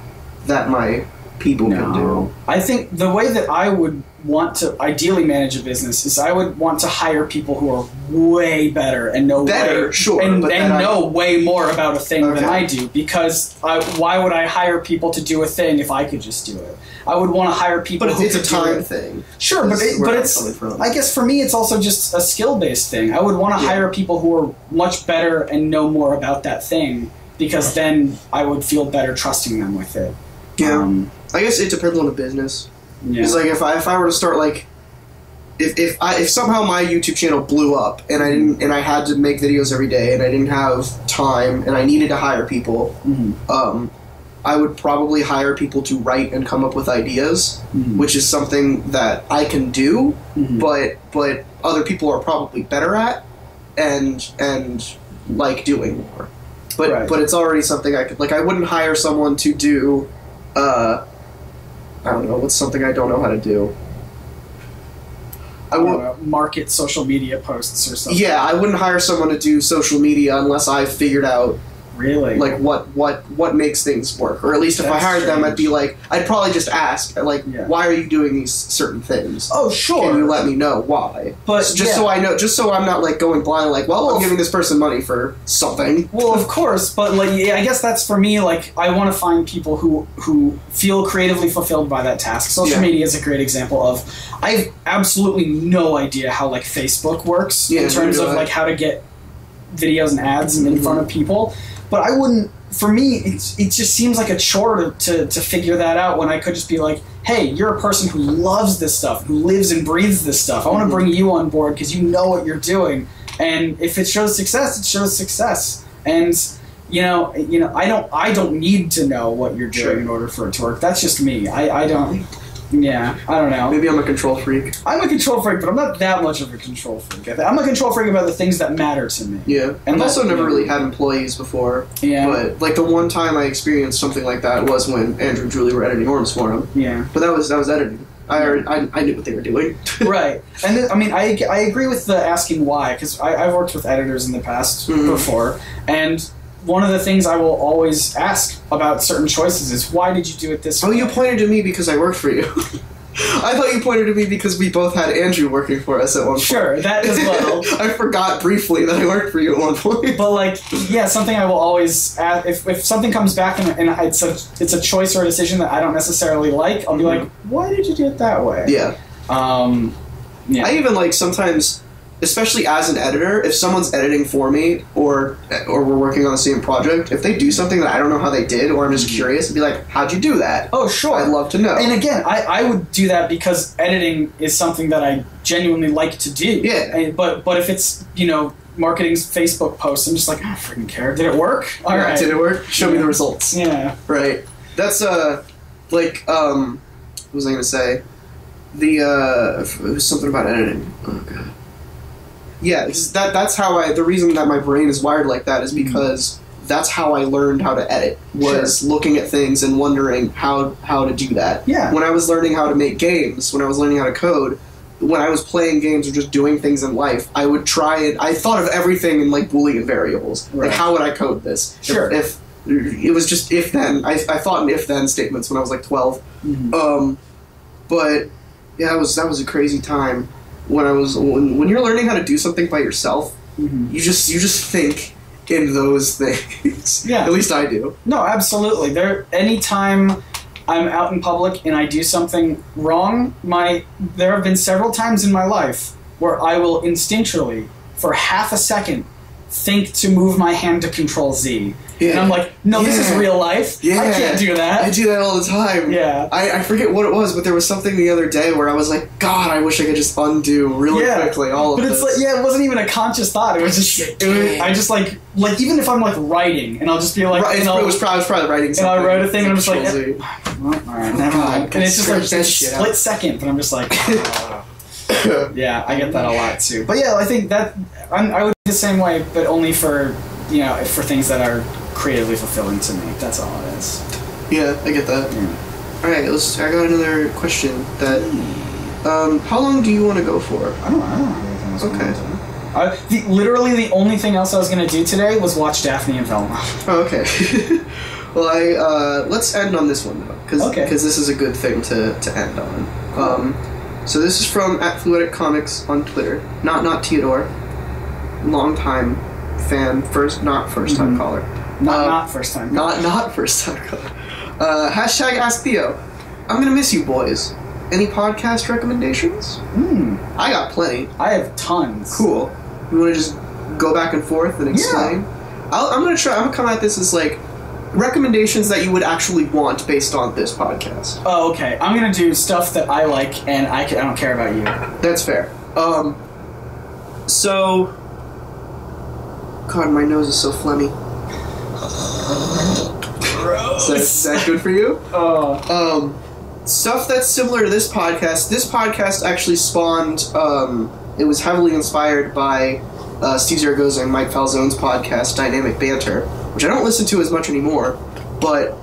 that my people can do. I think the way that I would want to ideally manage a business is I would want to hire people who are way better and know way more about a thing than I do, because why would I hire people to do a thing if I could just do it? I would want to hire people but who it's could a time do it. thing. Sure, but it's I guess for me it's also just a skill-based thing. I would want to hire people who are much better and know more about that thing, because then I would feel better trusting them with it. Yeah. I guess it depends on the business. Yeah. It's like if I were to start like if somehow my YouTube channel blew up and I had to make videos every day and I didn't have time and I needed to hire people, I would probably hire people to write and come up with ideas, which is something that I can do, but other people are probably better at and like doing more. But it's already something I could, like, I wouldn't hire someone to do I don't know, what's something I don't know how to do. I won't market social media posts or something. Yeah, I wouldn't hire someone to do social media unless I figured out really like what makes things work. Or at least if I hired them, I'd be like, I'd probably just ask, like, why are you doing these certain things? Oh, sure. Can you let me know why? But just so I know, just so I'm not like going blind, like, well, I'm giving this person money for something. Well, of course, but like, I guess that's for me. Like, I want to find people who feel creatively fulfilled by that task. Social media is a great example of. I have absolutely no idea how like Facebook works in terms of like how to get videos and ads in front of people. But I wouldn't. For me, it just seems like a chore to figure that out when I could just be like, hey, you're a person who loves this stuff, who lives and breathes this stuff. I want to bring you on board because you know what you're doing. And if it shows success, it shows success. And you know, I don't need to know what you're doing in order for it to work. That's just me. I don't. Yeah, I don't know. Maybe I'm a control freak. I'm a control freak, but I'm not that much of a control freak. I'm a control freak about the things that matter to me. Yeah. And I've also never really had employees before. Yeah. But like the one time I experienced something like that was when Andrew and Julie were editing Orms for him. Yeah. But that was editing. I knew what they were doing. Right. And then, I mean, I agree with the asking why, because I've worked with editors in the past before, and one of the things I will always ask about certain choices is, why did you do it this way? Oh, you pointed to me because I worked for you. I thought you pointed to me because we both had Andrew working for us at one point. Sure, that as well. I forgot briefly that I worked for you at one point. But, like, yeah, something I will always ask, if something comes back and it's a choice or a decision that I don't necessarily like, I'll be like, why did you do it that way? Yeah. Yeah. I even, like, sometimes, especially as an editor, if someone's editing for me or we're working on the same project, if they do something that I don't know how they did, or I'm just curious, I'd be like, how'd you do that? Oh, sure. I'd love to know. And again, I would do that because editing is something that I genuinely like to do. Yeah. But if it's, marketing Facebook posts, I'm just like, I don't freaking care. Did it work? All right. Did it work? Show me the results. Yeah. Right. That's, what was I going to say? It was something about editing. Oh, God. Yeah, that's how the reason that my brain is wired like that is because that's how I learned how to edit, was looking at things and wondering how to do that. Yeah. When I was learning how to make games, when I was learning how to code, when I was playing games or just doing things in life, I would try it. I thought of everything in like Boolean variables. Right. Like, how would I code this? Sure. If it was just if then. I thought in if then statements when I was like 12. But yeah, that was a crazy time. When you're learning how to do something by yourself, you just think in those things. Yeah. At least I do. No, absolutely. Anytime I'm out in public and I do something wrong, there have been several times in my life where I will instinctually, for half a second, think to move my hand to Control Z. Yeah. And I'm like, no, this is real life. Yeah. I can't do that. I do that all the time. Yeah. I forget what it was, but there was something the other day where I was like, God, I wish I could just undo really quickly all of this. But it's like, it wasn't even a conscious thought. It was just, I just like even if I'm like writing, and I'll just be like, it was probably writing something. And I wrote a thing, and I'm just like, well, all right, never mind. And it's just like a split second, but I'm just like, yeah, I get that a lot too. But yeah, I think that I would be the same way, but only for for things that are creatively fulfilling to me. That's all it is. Yeah, I get that. Yeah. All right, I got another question. That how long do you want to go for? I don't know. Okay. Literally, the only thing else I was going to do today was watch Daphne and Velma. Oh, okay. Well, let's end on this one though, because Okay. this is a good thing to end on. So this is from @Fluidic Comics on Twitter. Not Theodore, long-time fan, not first time caller. Not first time. Not first time caller. Hashtag Ask Theo. I'm gonna miss you boys. Any podcast recommendations? I got plenty. I have tons. Cool. You want to just go back and forth and explain? I'm gonna come at this as like recommendations that you would actually want based on this podcast. Oh, okay. I'm gonna do stuff that I like, and I don't care about you. That's fair. So, God, my nose is so phlegmy. Gross. Is that good for you? Stuff that's similar to this podcast. This podcast actually spawned. It was heavily inspired by Steve Zaragoza and Mike Falzone's podcast, Dynamic Banter, which I don't listen to as much anymore, but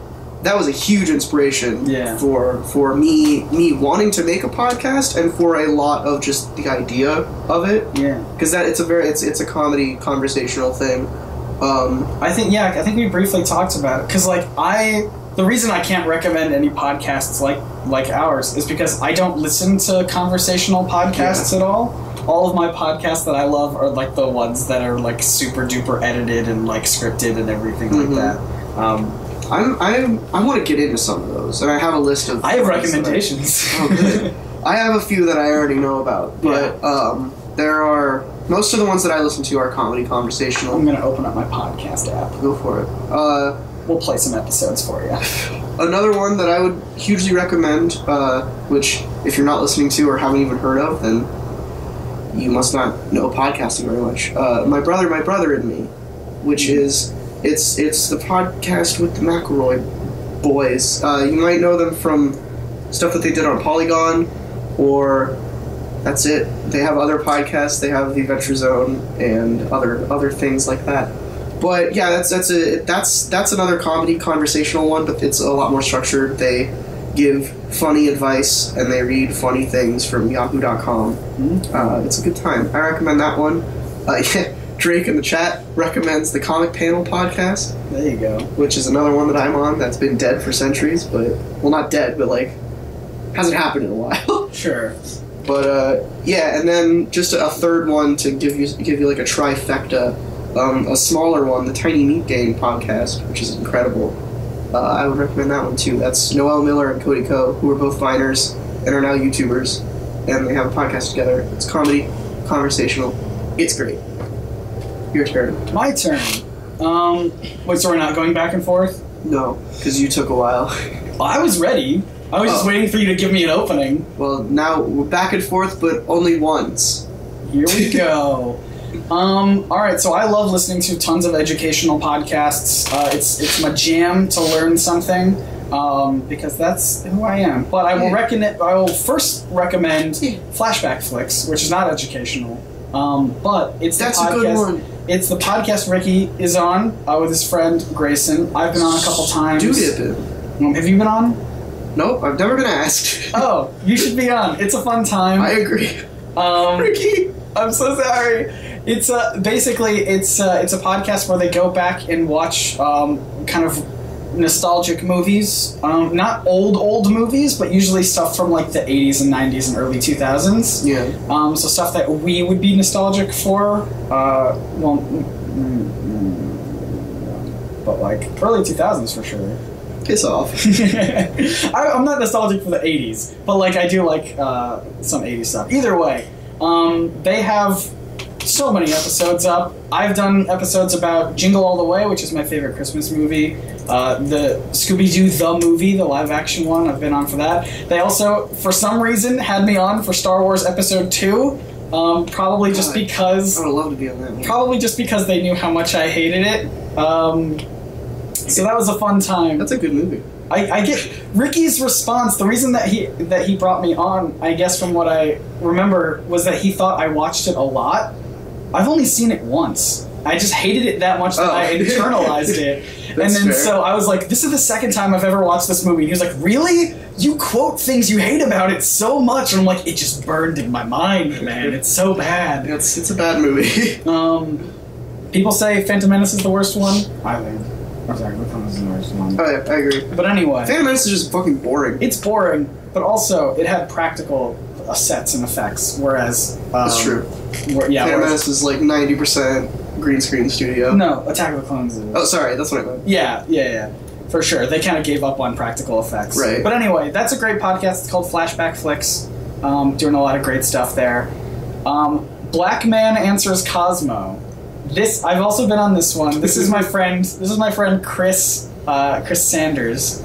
that was a huge inspiration for me wanting to make a podcast and for a lot of just the idea of it. Yeah, because it's a comedy conversational thing. I think we briefly talked about it because the reason I can't recommend any podcasts like ours is because I don't listen to conversational podcasts at all. All of my podcasts that I love are like the ones that are like super duper edited and like scripted and everything like that. I want to get into some of those, and I have a list of. I have recommendations. I have a few that I already know about, but there are most of the ones that I listen to are comedy conversational. I'm gonna open up my podcast app. Go for it. We'll play some episodes for you. Another one that I would hugely recommend, which if you're not listening to or haven't even heard of, then you must not know podcasting very much. My Brother and Me, which is it's the podcast with the McElroy boys. You might know them from stuff that they did on Polygon, or that's it. They have other podcasts. They have the Adventure Zone and other things like that. But yeah, that's another comedy conversational one, but it's a lot more structured. They give funny advice and they read funny things from Yahoo.com. It's a good time. I recommend that one. Drake in the chat recommends the Comic Panel podcast. There you go. Which is another one that I'm on that's been dead for centuries, but well, not dead, but like hasn't happened in a while. Sure. But yeah, and then just a third one to give you like a trifecta. A smaller one, the Tiny Meat Gang podcast, which is incredible. I would recommend that one too. That's Noel Miller and Cody Ko, who are both Viners and are now YouTubers, and they have a podcast together. It's comedy, conversational. It's great. Your turn. My turn. Wait, so we're not going back and forth? No, because you took a while. Well, I was ready. I was just waiting for you to give me an opening. Well, now we're back and forth, but only once. Here we go. Alright, so I love listening to tons of educational podcasts. It's my jam to learn something, because that's who I am. But I will first recommend Flashback Flicks, which is not educational. But it's That's the podcast. a good one. It's the podcast Ricky is on with his friend Grayson. I've been on a couple times. Have you been on? Nope, I've never been asked. Oh, you should be on. It's a fun time. I agree. Ricky, I'm so sorry. It's basically it's a podcast where they go back and watch kind of nostalgic movies, not old movies, but usually stuff from like the 80s and 90s and early 2000s. Yeah. So stuff that we would be nostalgic for. But like early 2000s for sure. Piss off. I'm not nostalgic for the 80s, but like I do like some 80s stuff. Either way, they have so many episodes up. I've done episodes about Jingle All the Way, which is my favorite Christmas movie. The Scooby-Doo The Movie, the live-action one, I've been on for that. They also, for some reason, had me on for Star Wars Episode 2, probably just because... I would love to be on that one. Probably just because they knew how much I hated it. So that was a fun time. That's a good movie. I get Ricky's response. The reason that he brought me on, I guess from what I remember, was that he thought I watched it a lot. I've only seen it once. I just hated it that much that I internalized it. And then fair. So I was like, this is the second time I've ever watched this movie. And he was like, really? You quote things you hate about it so much. And I'm like, it just burned in my mind, man. It's so bad. It's a bad movie. People say Phantom Menace is the worst one. I think. Oh, sorry, which one was the worst one? Oh yeah, I agree. But anyway, Phantom Menace is just fucking boring. it's boring, but also it had practical sets and effects, whereas That's true. Phantom Menace is like 90% green screen studio. No, Attack of the Clones is. Oh, sorry, that's what I meant. Yeah. For sure. They kind of gave up on practical effects. Right. But anyway, that's a great podcast. It's called Flashback Flicks. Doing a lot of great stuff there. Black Man Answers Cosmo. I've also been on this one. This is my friend Chris Sanders.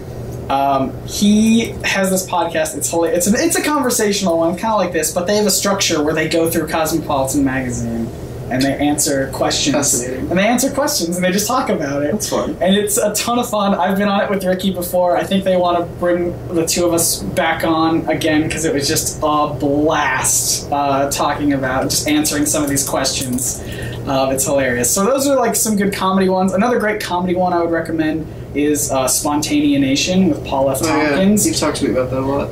He has this podcast. It's hilarious. It's a conversational one, kind of like this, but they have a structure where they go through Cosmopolitan magazine and they answer questions. Fascinating. And they answer questions and they just talk about it. That's fun. And it's a ton of fun. I've been on it with Ricky before. I think they want to bring the two of us back on again because it was just a blast talking about, just answering some of these questions. It's hilarious. So those are like some good comedy ones. Another great comedy one I would recommend is Spontaneation with Paul F. Tompkins. Yeah. You've talked to me about that a lot.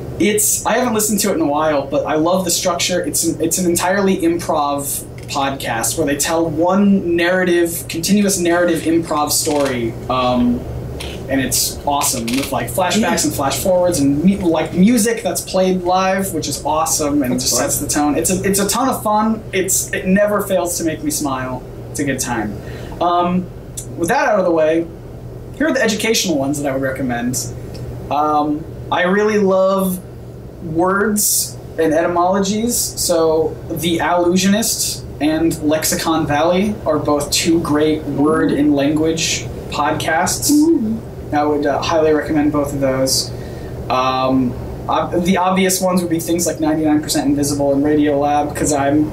I haven't listened to it in a while, but I love the structure. It's an entirely improv podcast where they tell one continuous narrative improv story, and it's awesome with like flashbacks and flash forwards and like music that's played live, which is awesome and just sets the tone. It's a ton of fun. It never fails to make me smile. It's a good time. With that out of the way, here are the educational ones that I would recommend. I really love words and etymologies, so The Allusionist and Lexicon Valley are both two great word and language podcasts. I would highly recommend both of those. The obvious ones would be things like 99% Invisible and Radio Lab, because I'm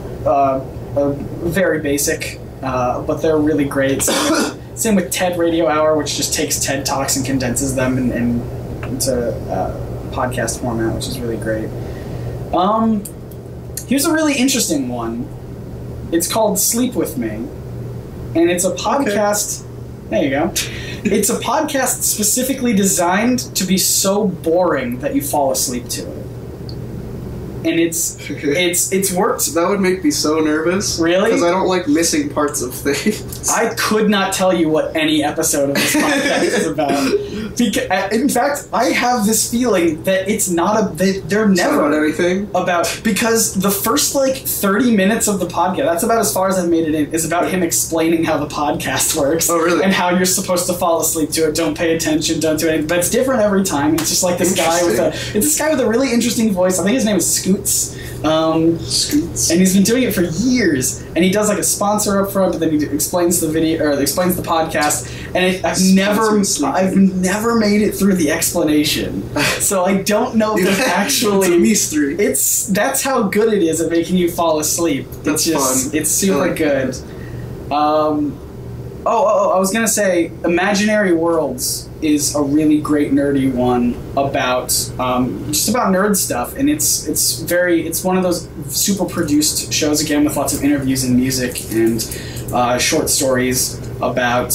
very basic, but they're really great. Same with TED Radio Hour, which just takes TED Talks and condenses them into podcast format, which is really great. Here's a really interesting one. It's called Sleep With Me, and it's a podcast... Okay. There you go. It's a podcast specifically designed to be so boring that you fall asleep to it. And it's worked. That would make me so nervous. Really? Because I don't like missing parts of things. I could not tell you what any episode of this podcast is about. In fact, I have this feeling that it's not they're never about anything because the first like 30 minutes of the podcast, that's about as far as I've made it in, is about him explaining how the podcast works. Oh, really? And how you're supposed to fall asleep to it. Don't pay attention. Don't do anything. But it's different every time. It's just like this guy with a really interesting voice. I think his name is Scoots. Scoots. And he's been doing it for years. And he does like a sponsor up front, but then he explains the video or explains the podcast. And I've never made it through the explanation, so I don't know if it's actually it's a mystery. That's how good it is at making you fall asleep. That's fun. It's super good. I was gonna say Imaginary Worlds is a really great nerdy one about just about nerd stuff, and it's one of those super produced shows again with lots of interviews and music and short stories about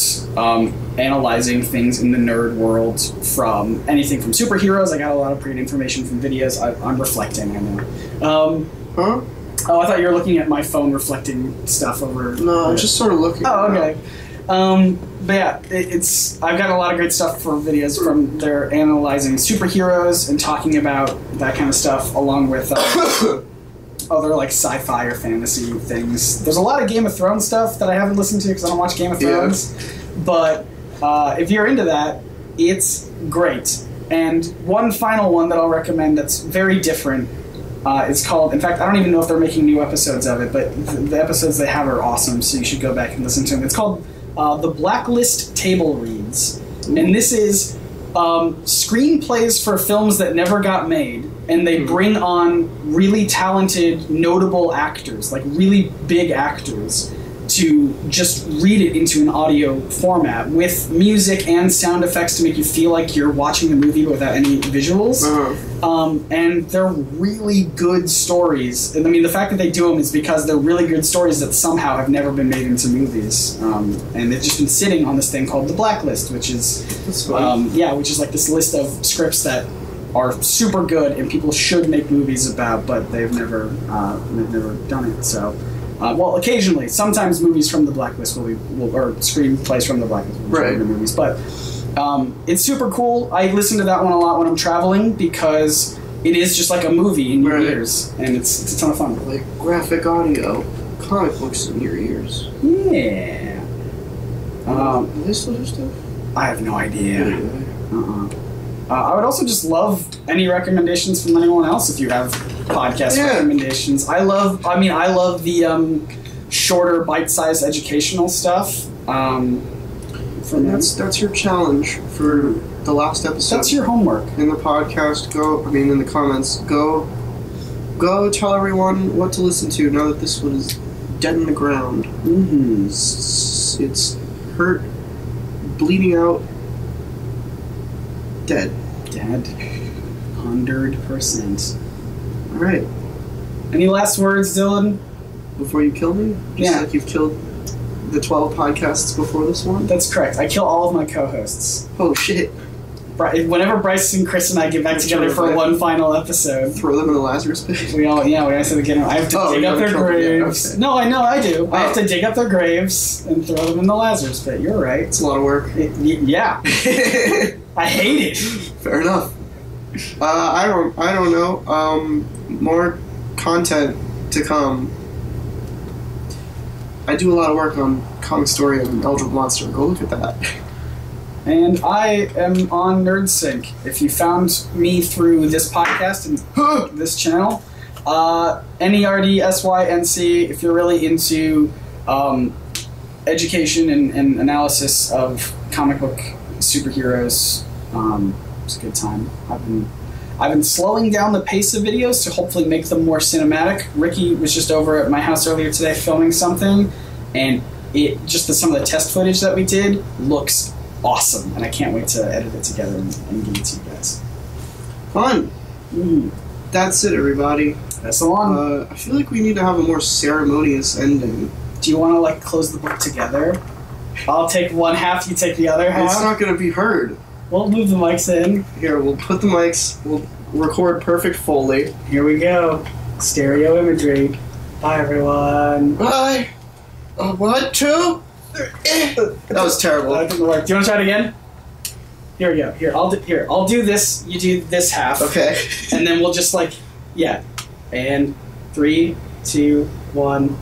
analyzing things in the nerd world, from anything from superheroes. I got a lot of great information from videos. I'm reflecting, I know. Huh? Oh, I thought you were looking at my phone reflecting stuff over... No, I'm just sort of looking. Oh, okay. But yeah, I've got a lot of great stuff for videos from they're analyzing superheroes and talking about that kind of stuff, along with other like sci-fi or fantasy things. There's a lot of Game of Thrones stuff that I haven't listened to because I don't watch Game of Thrones. But if you're into that, it's great. And one final one that I'll recommend that's very different is called, in fact, I don't even know if they're making new episodes of it, but the episodes they have are awesome, so you should go back and listen to them. It's called The Blacklist Table Reads. And this is screenplays for films that never got made, and they bring on really talented, notable actors, like really big actors, to just read it into an audio format with music and sound effects to make you feel like you're watching the movie without any visuals. And they're really good stories. And I mean, the fact that they do them is because they're really good stories that somehow have never been made into movies. And they've just been sitting on this thing called The Blacklist, which is which is like this list of scripts that are super good and people should make movies about, but they've never done it. So Well, occasionally, sometimes movies from the Blacklist or screenplays from the Blacklist will be Right. into movies, but it's super cool. I listen to that one a lot when I'm traveling because it is just like a movie in your Right. ears, and it's a ton of fun. Like graphic audio, comic books in your ears. Yeah. Do they still do stuff? I have no idea. I would also just love any recommendations from anyone else if you have podcast Yeah. recommendations. I love the shorter, bite-sized educational stuff. And that's your challenge for the last episode. That's your homework. In the podcast, in the comments, go tell everyone what to listen to now that this one is dead in the ground. Mm-hmm. It's hurt, bleeding out, dead. Dead. 100%. Alright, Any last words, Dylan? before you kill me? Just Yeah. like you've killed the 12 podcasts before this one? That's correct. I kill all of my co-hosts. Oh shit. Whenever Bryce and Chris and I get back together for one final episode, Throw them in the Lazarus pit? we always have to get them. I have to dig you up their haven't killed them yet, graves. okay. No, I know, I do. I have Oh. to dig up their graves and throw them in the Lazarus pit. You're right. It's a lot of work. Yeah. I hate it. Fair enough. I don't know. More content to come. I do a lot of work on Comic Story and Eldritch Monster. Go look at that. And I am on NerdSync. If you found me through this podcast and this channel, NERDSYNC, if you're really into education and analysis of comic book superheroes, it's a good time. I've been slowing down the pace of videos to hopefully make them more cinematic. Ricky was just over at my house earlier today filming something, and some of the test footage that we did looks awesome, and I can't wait to edit it together and give it to you guys. Fun. That's it, everybody. That's the one. I feel like we need to have a more ceremonious ending. Do you want to close the book together? I'll take one half, you take the other half. It's not going to be heard. We'll move the mics in. Here, we'll put the mics. We'll record perfect Foley. Here we go. Stereo imagery. Bye, everyone. Bye. 1, 2. That was terrible. That didn't work. Do you want to try it again? Here we go. I'll do this. You do this half. Okay. And then we'll just And 3, 2, 1.